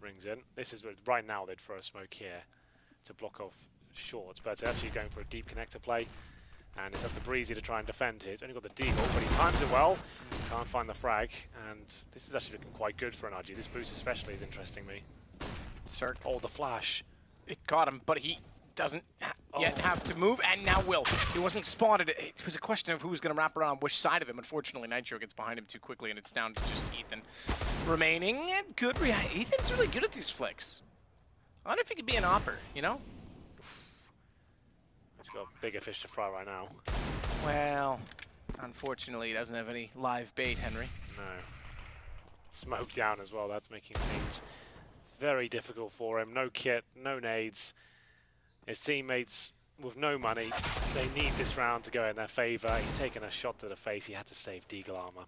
rings in. This is right now they'd throw a smoke here to block off short, but it's actually going for a deep connector play. And it's up to Breezy to try and defend here. He's only got the deagle, but he times it well. Can't find the frag, and this is actually looking quite good for NRG. This boost especially is interesting me. Circ. Oh, the flash. It got him, but he doesn't yet have to move, and now will. He wasn't spotted. It was a question of who was going to wrap around which side of him. Unfortunately, Nitro gets behind him too quickly, and it's down to just Ethan remaining. Good Ethan's really good at these flicks. I wonder if he could be an opper, you know? He's got bigger fish to fry right now. Well, unfortunately, he doesn't have any live bait, Henry. No. Smoke down as well. That's making things very difficult for him. No kit, no nades. His teammates with no money. They need this round to go in their favor. He's taken a shot to the face. He had to save deagle armor.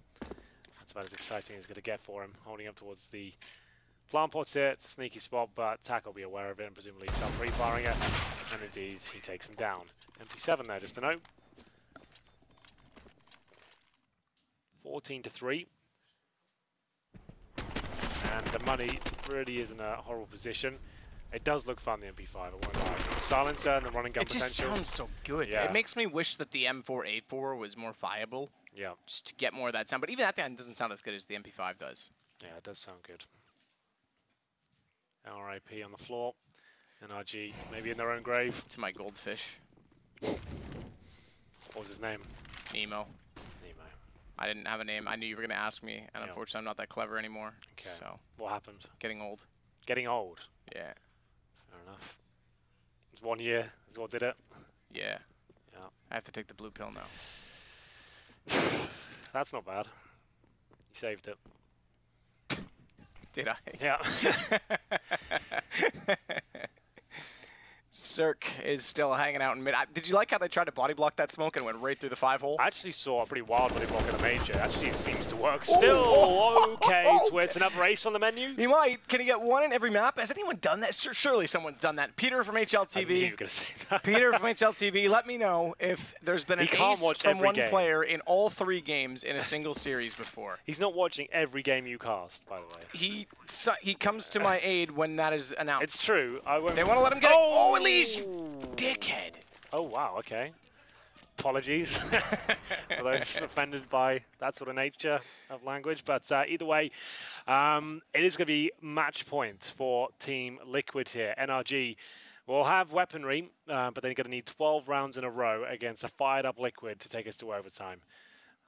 That's about as exciting as it's going to get for him. Holding up towards the plant pots here. It's a sneaky spot, but Tack will be aware of it and presumably start pre-firing it. And indeed, he takes him down. MT7 there, just a note. 14-3. And the money really is in a horrible position. It does look fun, the MP5, I won't lie. Silencer and the running gun potential. It just sounds so good. Yeah. It makes me wish that the M4A4 was more viable. Yeah. Just to get more of that sound. But even that doesn't sound as good as the MP5 does. Yeah, it does sound good. RIP on the floor. NRG maybe in their own grave. To my goldfish. What was his name? Nemo. Nemo. I didn't have a name. I knew you were going to ask me, and unfortunately I'm not that clever anymore. Okay. So What happened? getting old. Getting old. Yeah. Fair enough. It was 1 year is what did it. Yeah. Yeah. I have to take the blue pill now. That's not bad. You saved it. Did I? Yeah. Circ is still hanging out in mid. Did you like how they tried to body block that smoke and went right through the 5-hole? I actually saw a pretty wild body block in the major. Actually, it seems to work still. Okay, Twits, another race on the menu. He might. Can he get one in every map? Has anyone done that? Surely someone's done that. Peter from I knew you HLTV. were going to say that. Peter from HLTV, let me know if there's been an ace from one player in all 3 games in a single series before. He's not watching every game you cast, by the way. He comes to my aid when that is announced. It's true. I won't. They want to let him get it. Oh, Elise, you dickhead. Oh, wow, okay. Apologies for those offended by that sort of nature of language. But either way, it is going to be match point for Team Liquid here. NRG will have weaponry, but they're going to need 12 rounds in a row against a fired-up Liquid to take us to overtime.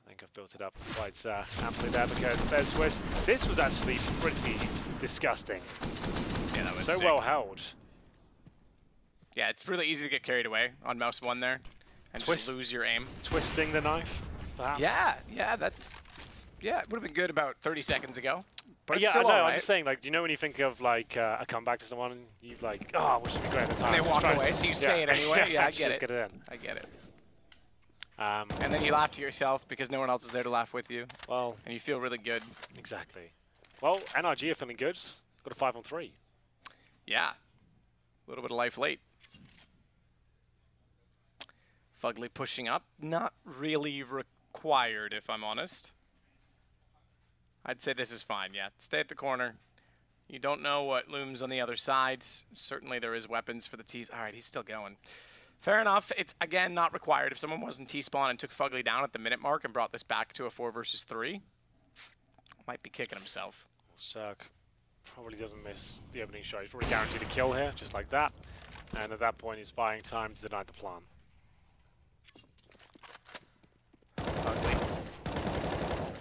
I think I've built it up quite amply there because there's Swiss. This was actually pretty disgusting. Yeah, that was so sick. well held. Yeah, it's really easy to get carried away on mouse 1 there and just lose your aim. Twisting the knife, perhaps? Yeah, it would have been good about 30 seconds ago. But yeah, it's still I know. all right. I'm just saying, like, do you know when you think of like a comeback to someone, and you like, oh, I wish it'd be great at the time. And they walk away, so you say it anyway. Yeah, I get it. Get it in. I get it. And then you laugh to yourself because no one else is there to laugh with you. Well, and you feel really good. Exactly. Well, NRG are feeling good. Got a 5-on-3. Yeah. A little bit of life late. Fugly pushing up. Not really required, if I'm honest. I'd say this is fine, yeah. Stay at the corner. You don't know what looms on the other side. Certainly there is weapons for the T's. All right, he's still going. Fair enough. It's, again, not required. If someone was in T-spawn and took Fugly down at the minute mark and brought this back to a 4 versus 3, might be kicking himself. Circ probably doesn't miss the opening shot. He's probably guaranteed a kill here, just like that. And at that point, he's buying time to deny the plan. Fugly.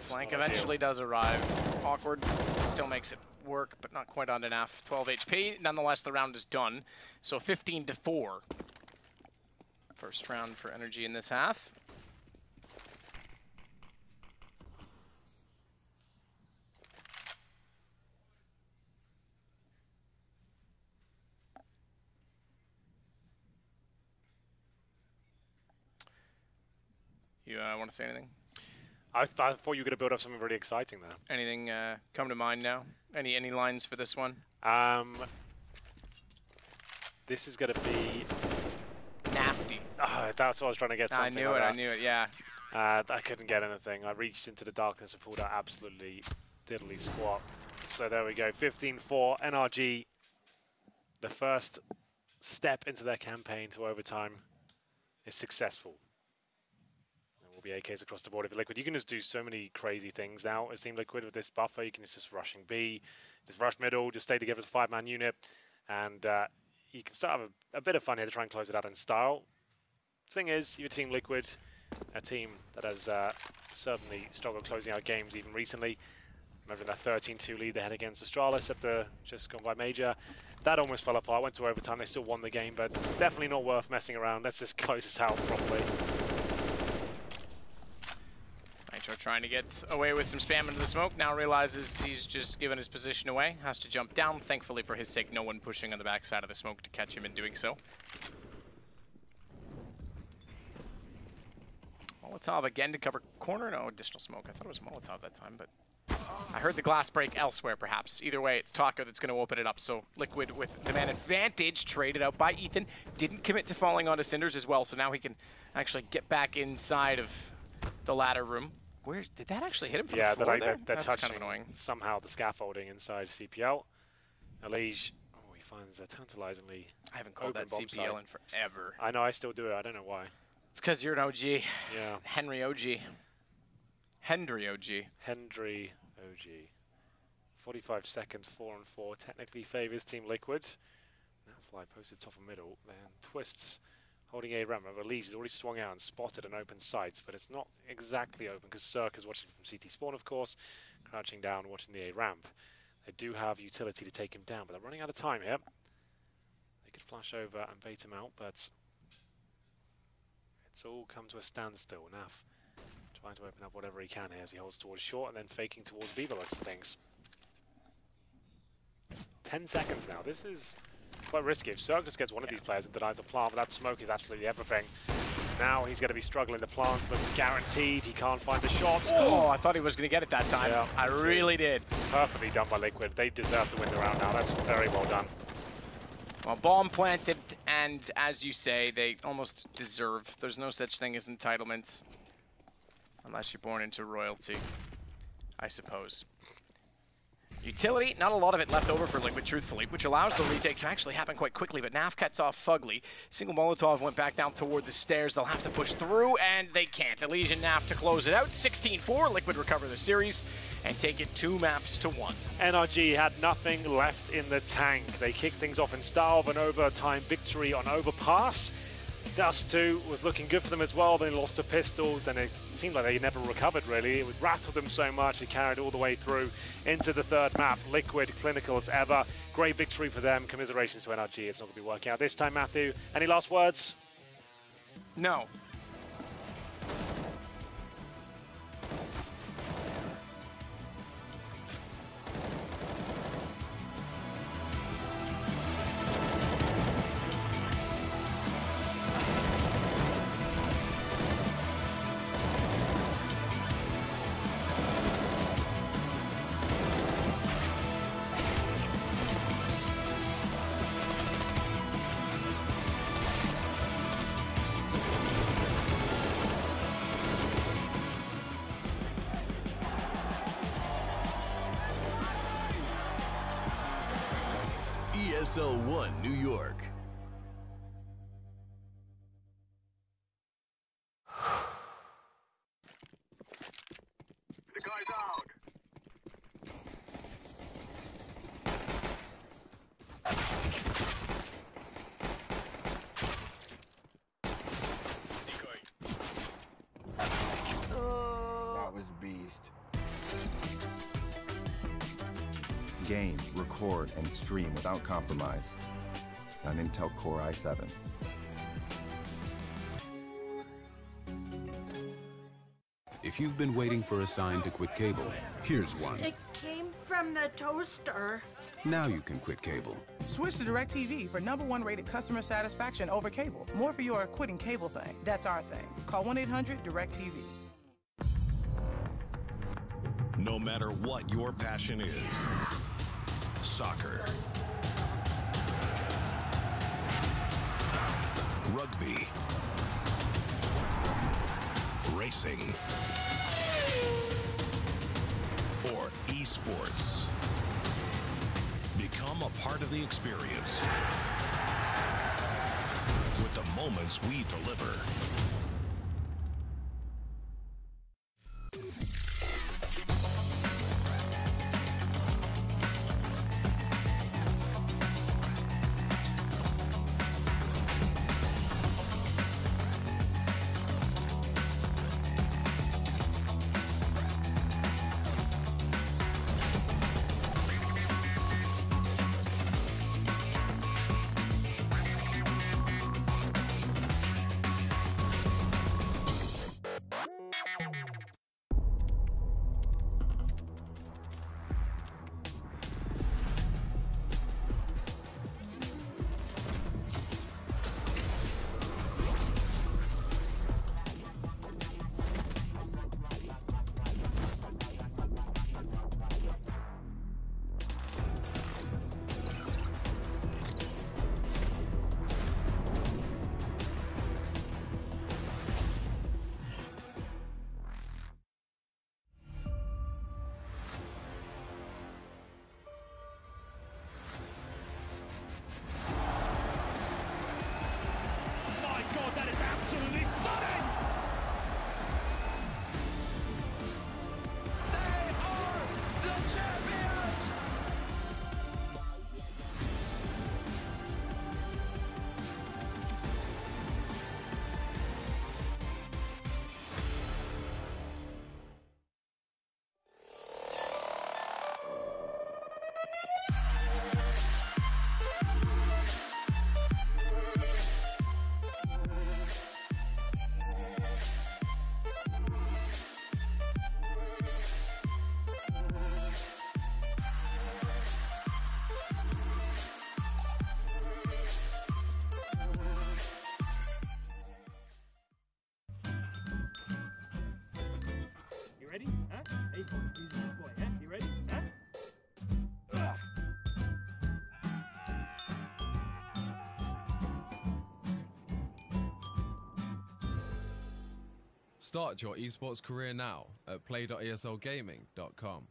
Flank eventually does arrive. Awkward. Still makes it work, but not quite on enough. 12 HP. Nonetheless, the round is done. So 15-4. First round for NRG in this half. You want to say anything? I thought you were going to build up something really exciting there. Anything come to mind now? Any lines for this one? This is going to be Nafty. Oh, that's what I was trying to get. Something I knew it. Yeah. I couldn't get anything. I reached into the darkness and pulled out absolutely diddly squat. So there we go, 15-4, NRG, the first step into their campaign to overtime is successful. There will be AKs across the board if Liquid. You can just do so many crazy things now as Team Liquid with this buffer. You can just rushing B, just rush middle, just stay together as a 5-man unit, and you can start have a bit of fun here to try and close it out in style. Thing is, you're Team Liquid, a team that has certainly struggled closing out games even recently. Remember that 13-2 lead they had against Astralis at the just gone by Major. That almost fell apart, went to overtime, they still won the game, but it's definitely not worth messing around. Let's just close this out properly. Nitro trying to get away with some spam into the smoke, now realizes he's just given his position away, has to jump down. Thankfully for his sake, no one pushing on the backside of the smoke to catch him in doing so. Molotov again to cover corner, no additional smoke. I thought it was Molotov that time, but I heard the glass break elsewhere, perhaps. Either way, it's Taco that's going to open it up. So Liquid with the man advantage, traded out by Ethan. Didn't commit to falling onto Cinders as well, so now he can actually get back inside of the ladder room. Where did that actually hit him from the floor there? That's kind of annoying. Somehow the scaffolding inside CPL. Elige, oh, he finds a tantalizingly I haven't called that CPL in forever. I know, I still do it. I don't know why. It's because you're an OG. Yeah. Henry OG. Hendry OG. Hendry OG. 45 seconds, 4-on-4. Technically favors Team Liquid. Now Fly posted top of middle, then twists, holding a ramp. Elige has already swung out and spotted an open site, but it's not exactly open because Cirque is watching from CT spawn, of course, crouching down, watching the A ramp. They do have utility to take him down, but they're running out of time here. They could flash over and bait him out, but it's all come to a standstill. Naf trying to open up whatever he can here as he holds towards short and then faking towards B by looks of things. 10 seconds now. This is quite risky. If Cirque just gets one of these players and denies the plant, but that smoke is absolutely everything. Now he's going to be struggling. The plant looks guaranteed. He can't find the shots. Oh, I thought he was going to get it that time. Yeah, I really did. Perfectly done by Liquid. They deserve to win the round now. That's very well done. Well, bomb planted, and as you say, they almost deserve. There's no such thing as entitlement. Unless you're born into royalty, I suppose. Utility, not a lot of it left over for Liquid, truthfully, which allows the retake to actually happen quite quickly, but Naf cuts off Fugly. Single Molotov went back down toward the stairs. They'll have to push through, and they can't. Elige and Naf to close it out. 16-4, Liquid recover the series and take it 2-1. NRG had nothing left in the tank. They kicked things off in style of an overtime victory on Overpass. Dust 2 was looking good for them as well, then lost to pistols, and it seemed like they never recovered really. It rattled them so much, it carried all the way through into the third map. Liquid, clinical as ever. Great victory for them. Commiserations to NRG. It's not going to be working out this time, Matthew. Any last words? No. ESL One, New York. The guy's out. That was beast. Game, record, and stream without compromise on Intel Core i7. If you've been waiting for a sign to quit cable, here's one. It came from the toaster. Now you can quit cable. Switch to DirecTV for #1 rated customer satisfaction over cable. More for your quitting cable thing. That's our thing. Call 1-800-DirecTV. No matter what your passion is, soccer, rugby, racing, or esports. esports. Become a part of the experience with the moments we deliver. Ready? Huh? Hey, he's a good boy, huh? You ready? Huh? Start your esports career now at play.eslgaming.com.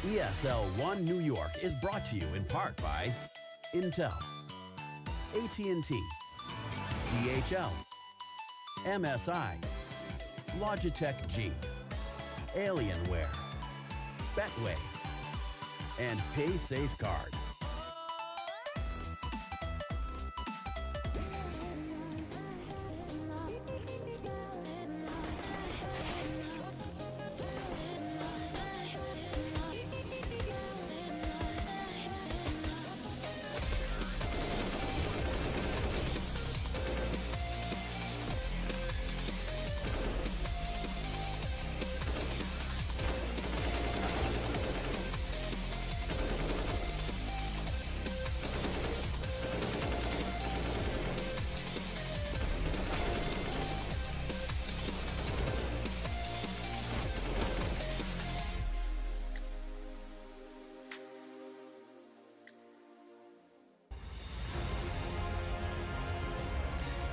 ESL One New York is brought to you in part by Intel, AT&T, DHL, MSI, Logitech G, Alienware, Betway, and PaySafeCard.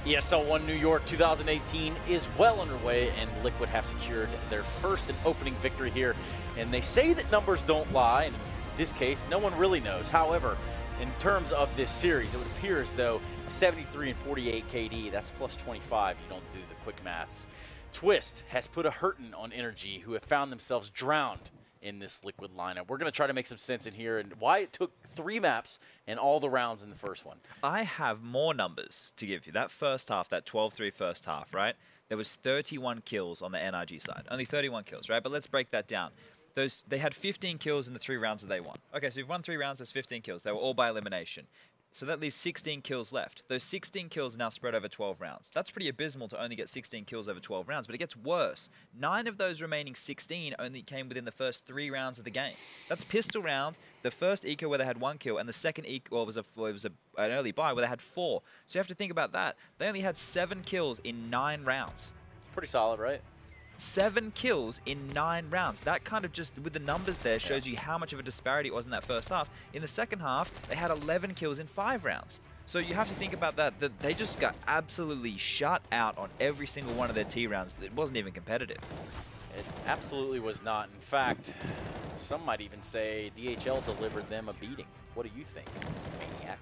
ESL One New York 2018 is well underway, and Liquid have secured their first and opening victory here. And they say that numbers don't lie, and in this case, no one really knows. However, in terms of this series, it would appear as though 73 and 48 KD, that's plus 25, you don't do the quick maths. Twist has put a hurtin' on NRG, who have found themselves drowned in this Liquid lineup. We're going to try to make some sense in here and why it took 3 maps and all the rounds in the first one. I have more numbers to give you. That first half, that 12-3 first half, right? There was 31 kills on the NRG side. Only 31 kills, right? But let's break that down. They had 15 kills in the 3 rounds that they won. Okay, so you've won 3 rounds, that's 15 kills. They were all by elimination. So that leaves 16 kills left. Those 16 kills are now spread over 12 rounds. That's pretty abysmal to only get 16 kills over 12 rounds, but it gets worse. 9 of those remaining 16 only came within the first 3 rounds of the game. That's pistol round, the first eco where they had 1 kill, and the second eco was an early buy where they had 4. So you have to think about that. They only had 7 kills in 9 rounds. It's pretty solid, right? 7 kills in 9 rounds. That kind of just, with the numbers there, shows you how much of a disparity it was in that first half. In the second half, they had 11 kills in 5 rounds. So you have to think about that they just got absolutely shut out on every single one of their T rounds. It wasn't even competitive. It absolutely was not. In fact, some might even say DHL delivered them a beating. What do you think, Maniac?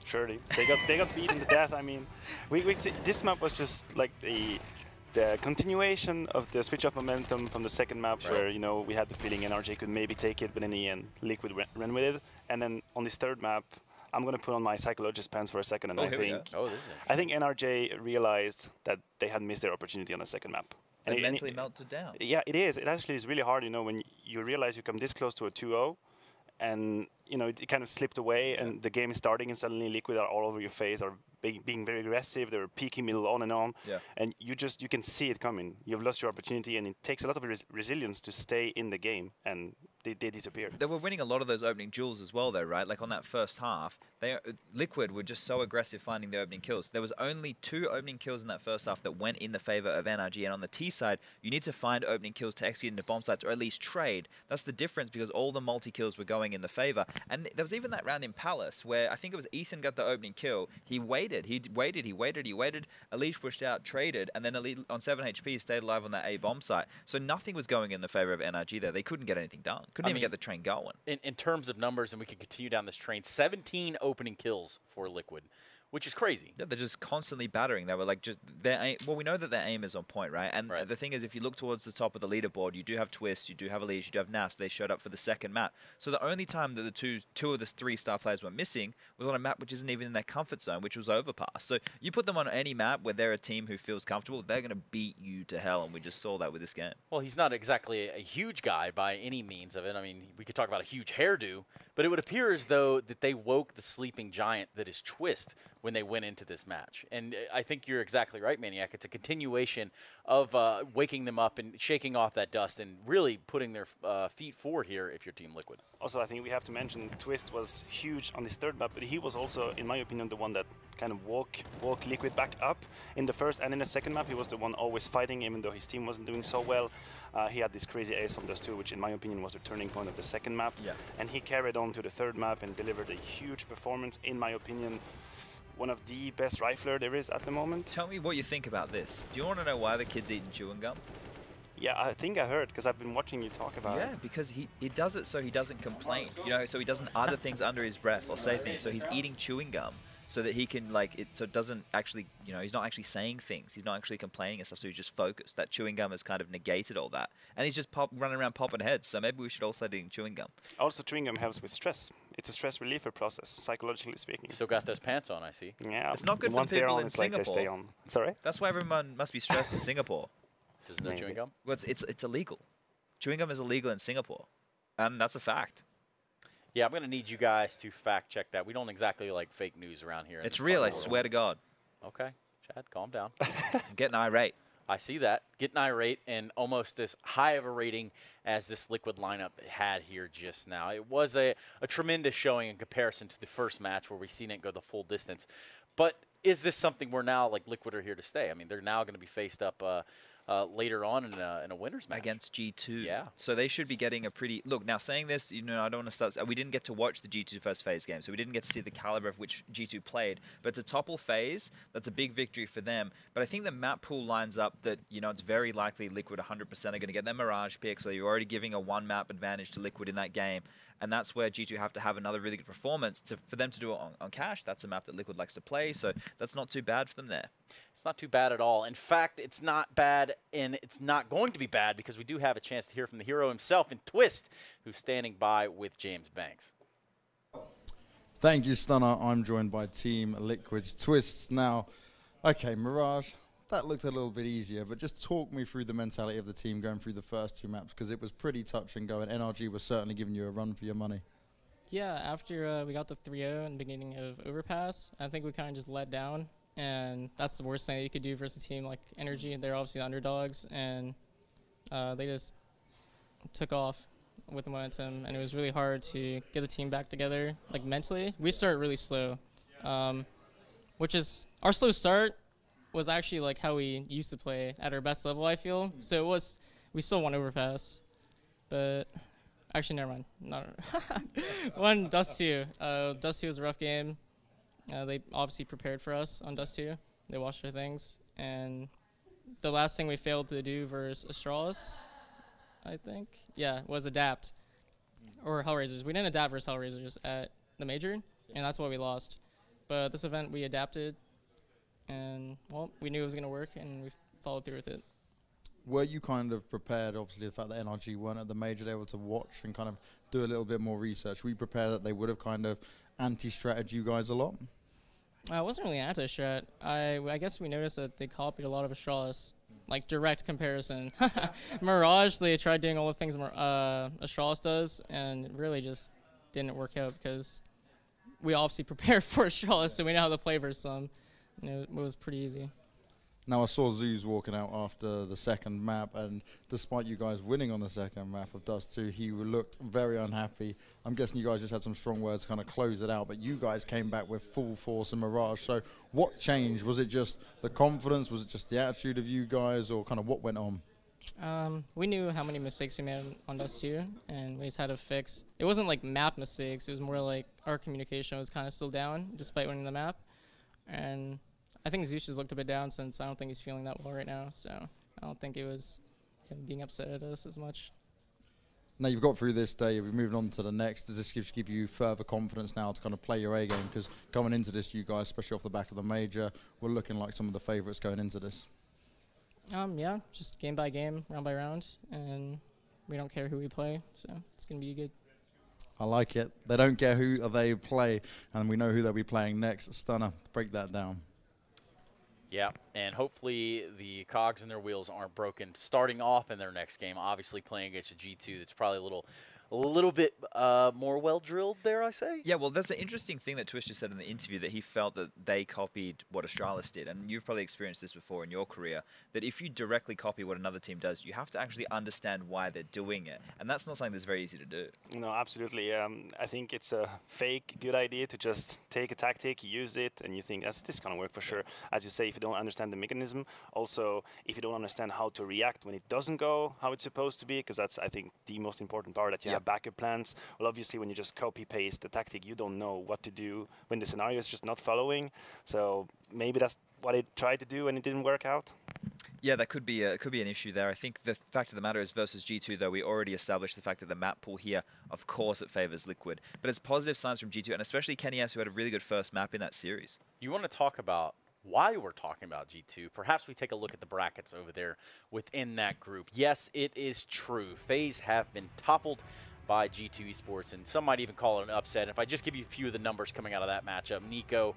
Surely. They got beaten to death. I mean, this map was just like the continuation of the switch of momentum from the second map, right, where, you know, we had the feeling NRG could maybe take it, but in the end, Liquid ran with it. And then on this third map, I'm going to put on my psychologist pants for a second, and I think NRG realized that they had missed their opportunity on the second map. And mentally melted down. Yeah, it is. It actually is really hard, you know, when you realize you come this close to a 2-0, and, you know, it kind of slipped away, and the game is starting, and suddenly Liquid are all over your face, are being very aggressive. They're peeking middle on and on, and you can see it coming. You've lost your opportunity, and it takes a lot of resilience to stay in the game, and they disappeared. They were winning a lot of those opening duels as well, though, right? Like on that first half, Liquid were just so aggressive finding the opening kills. There was only 2 opening kills in that first half that went in the favor of NRG, and on the T side, you need to find opening kills to execute into bomb sites, or at least trade. That's the difference, because all the multi-kills were going in the favor. And there was even that round in Palace where I think it was Ethan got the opening kill. He waited. Alish pushed out, traded, and then Elite on 7 HP stayed alive on that A bomb site. So nothing was going in the favor of NRG there. They couldn't get anything done. Couldn't even get the train going. In terms of numbers, and we can continue down this train, 17 opening kills for Liquid, which is crazy. Yeah, they're just constantly battering. They were like just their aim. Well, we know that their aim is on point, right? And the thing is, if you look towards the top of the leaderboard, you do have Twist, you do have Elise, you do have Nafs. They showed up for the second map. So the only time that the two of the 3 star players were missing was on a map which isn't even in their comfort zone, which was Overpass. So you put them on any map where they're a team who feels comfortable, they're going to beat you to hell, and we just saw that with this game. Well, he's not exactly a huge guy by any means of it. I mean, we could talk about a huge hairdo, but it would appear as though that they woke the sleeping giant that is Twist when they went into this match. And I think you're exactly right, Maniac. It's a continuation of waking them up and shaking off that dust and really putting their feet forward here if you're Team Liquid. Also, I think we have to mention Twist was huge on this third map, but he was also, in my opinion, the one that kind of woke Liquid back up in the first and in the second map. He was the one always fighting, even though his team wasn't doing so well. He had this crazy ace on those 2, which in my opinion was the turning point of the second map. And he carried on to the third map and delivered a huge performance, in my opinion. One of the best rifler there is at the moment. Tell me what you think about this. Do you want to know why the kid's eating chewing gum? Yeah, I think I heard, because I've been watching you talk about it. Yeah, because he does it so he doesn't complain, you know, so he doesn't utter things under his breath or say things. So he's eating chewing gum so that he can, like, so it doesn't actually, you know, he's not actually saying things. He's not actually complaining and stuff, so he's just focused. That chewing gum has kind of negated all that. And he's just running around popping heads, so maybe we should all start eating chewing gum. Also, chewing gum helps with stress. It's a stress reliever process, psychologically speaking. Still got those pants on, I see. Yeah. It's not good for people in Singapore. Like they stay on. Sorry? That's why everyone must be stressed in Singapore. There's no chewing gum? Well, it's illegal. Chewing gum is illegal in Singapore, and that's a fact. Yeah, I'm going to need you guys to fact check that. We don't exactly like fake news around here. It's real, I swear to God. Okay, Chad, calm down. I'm getting irate. I see that. Getting irate, and almost as high of a rating as this Liquid lineup had here just now. It was a tremendous showing in comparison to the first match where we seen it go the full distance. But is this something where now, like, Liquid are here to stay? I mean, they're now going to be faced up later on in a winners match against G2. Yeah. So they should be getting a pretty look. Now, saying this, I don't want to start. We didn't get to watch the G2 first phase game, so we didn't get to see the caliber of which G2 played. But it's a topple phase. That's a big victory for them. But I think the map pool lines up that it's very likely Liquid 100% are going to get their Mirage pick. So you're already giving a one map advantage to Liquid in that game. And that's where G2 have to have another really good performance for them to do it on Cash. That's a map that Liquid likes to play, so that's not too bad for them there. It's not too bad at all. In fact, it's not bad, and it's not going to be bad because we do have a chance to hear from the hero himself in Twist, who's standing by with James Banks. Thank you, Stunner. I'm joined by Team Liquid's Twists. Now, okay, Mirage, that looked a little bit easier, but just talk me through the mentality of the team going through the first two maps, because it was pretty touch and go, and NRG was certainly giving you a run for your money. Yeah, after we got the 3-0 in the beginning of Overpass, I think we kind of just let down, and that's the worst thing that you could do versus a team like NRG. They're obviously the underdogs, and they just took off with the momentum, and it was really hard to get the team back together, like mentally. We started really slow, which is our slow start was actually like how we used to play at our best level, I feel. So we still won Overpass, but actually never mind. Won Dust 2. Dust 2 was a rough game. They obviously prepared for us on Dust 2. They watched their things, and the last thing we failed to do versus Astralis, I think, was adapt, or Hellraisers. We didn't adapt versus Hellraisers at the major, and that's why we lost. But this event we adapted. And, well, we knew it was going to work, and we followed through with it. Were you kind of prepared, obviously, the fact that NRG weren't at the major, they were able to watch and kind of do a little bit more research? Were you prepared that they would have kind of anti-strategy you guys a lot? It wasn't really anti-strat. I guess we noticed that they copied a lot of Astralis, like direct comparison. Mirage, they tried doing all the things Astralis does, and it really just didn't work out because we obviously prepared for Astralis, so we know how to play versus them. It was pretty easy. Now, I saw Zeus walking out after the second map, and despite you guys winning on the second map of Dust 2, he looked very unhappy. I'm guessing you guys just had some strong words to kind of close it out, but you guys came back with full force in Mirage. So what changed? Was it just the confidence? Was it just the attitude of you guys, or kind of what went on? We knew how many mistakes we made on Dust 2, and we just had to fix. It wasn't like map mistakes. It was more like our communication was kind of still down, despite winning the map. And I think Zeus has looked a bit down since I don't think he's feeling that well right now. So I don't think it was him being upset at us as much. Now you've got through this day, you'll be moving on to the next. Does this give you further confidence now to kind of play your A game? Because coming into this, you guys, especially off the back of the major, were looking like some of the favourites going into this. Yeah, just game by game, round by round, and we don't care who we play, so it's going to be good. I like it. They don't care who they play, and we know who they'll be playing next. Stunner, break that down. Yeah, and hopefully the cogs in their wheels aren't broken starting off in their next game. Obviously playing against a G2 that's probably a little bit more well-drilled, dare I say? Yeah, well, that's an interesting thing that Twist just said in the interview, that he felt that they copied what Astralis did. And you've probably experienced this before in your career, that if you directly copy what another team does, you have to actually understand why they're doing it. And that's not something that's very easy to do. No, absolutely. I think it's a fake good idea to just take a tactic, use it, and you think, this is going to work for sure. As you say, if you don't understand the mechanism, also if you don't understand how to react when it doesn't go how it's supposed to be, because that's, I think, the most important part, that you have backup plans. Well, obviously, when you just copy-paste the tactic, you don't know what to do when the scenario is just not following. So maybe that's what I tried to do and it didn't work out. Yeah, that could be an issue there. I think the fact of the matter is versus G2, though, we already established the fact that the map pool here, of course, it favors Liquid. But it's positive signs from G2, and especially Kenny S, who had a really good first map in that series. You want to talk about why we're talking about G2, perhaps we take a look at the brackets over there within that group. Yes, it is true. FaZe have been toppled by G2 Esports, and some might even call it an upset. And if I just give you a few of the numbers coming out of that matchup, Nico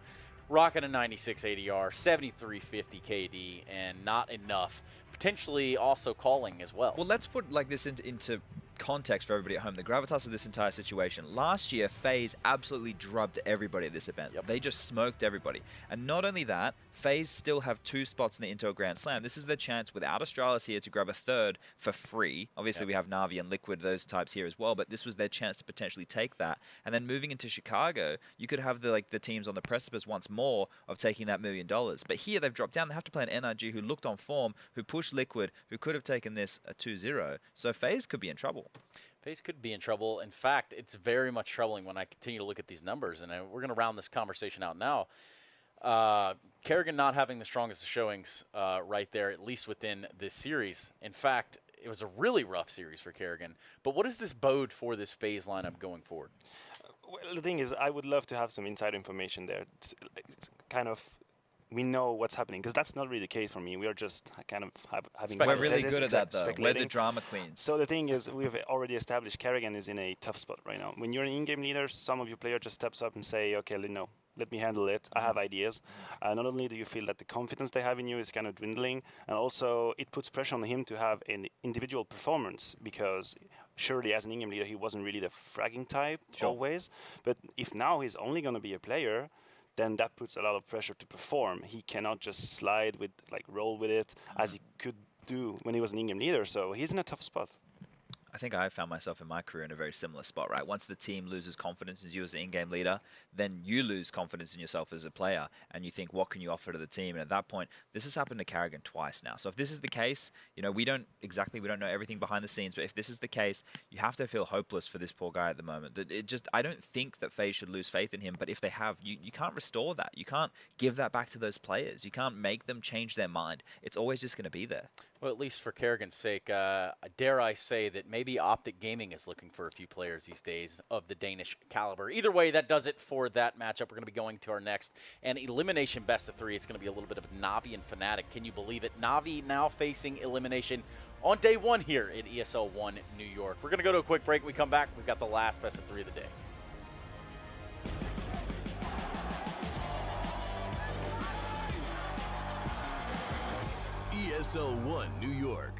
rocking a 96 ADR, 7350 KD, and not enough. Potentially also calling as well. Well, let's put like this into context for everybody at home. The gravitas of this entire situation. Last year, FaZe absolutely drubbed everybody at this event. They just smoked everybody. And not only that, FaZe still have 2 spots in the Intel Grand Slam. This is their chance without Astralis here to grab a 3rd for free. Obviously, we have Na'Vi and Liquid, those types here as well, but this was their chance to potentially take that. And then moving into Chicago, you could have the teams on the precipice once more of taking that $1 million. But here they've dropped down. They have to play an NRG who looked on form, who pushed Liquid, who could have taken this a 2-0. So FaZe could be in trouble. FaZe could be in trouble. In fact, it's very much troubling when I continue to look at these numbers, and we're going to round this conversation out now. Kerrigan not having the strongest showings right there, at least within this series. In fact, it was a really rough series for Kerrigan. But what does this bode for this FaZe lineup going forward? Well, the thing is, I would love to have some inside information there. It's kind of, we know what's happening, because that's not really the case for me. We are just kind of having... We're really good at that, though. We're the drama queens. So the thing is, we've already established Kerrigan is in a tough spot right now. When you're an in-game leader, some of your player just steps up and say, okay, let me handle it. I have ideas. Not only do you feel that the confidence they have in you is kind of dwindling, and also it puts pressure on him to have an individual performance, because surely as an in-game leader, he wasn't really the fragging type always. But if now he's only going to be a player, then that puts a lot of pressure to perform. He cannot just slide with, roll with it as he could do when he was an in-game leader. So he's in a tough spot. I think I found myself in my career in a very similar spot, right? Once the team loses confidence in you as the in-game leader, then you lose confidence in yourself as a player, and you think, what can you offer to the team? And at that point, this has happened to Kerrigan twice now. So if this is the case, we don't know everything behind the scenes, but if this is the case, you have to feel hopeless for this poor guy at the moment. I don't think that FaZe should lose faith in him, but if they have, you can't restore that. You can't give that back to those players. You can't make them change their mind. It's always just going to be there. Well, at least for Kerrigan's sake, dare I say that maybe Optic Gaming is looking for a few players these days of the Danish caliber. Either way, that does it for that matchup. We're going to be going to our next and elimination best of 3. It's going to be a little bit of Na'Vi and Fnatic. Can you believe it? Na'Vi now facing elimination on day 1 here at ESL One New York. We're going to go to a quick break. When we come back, we've got the last best of 3 of the day. ESL One New York.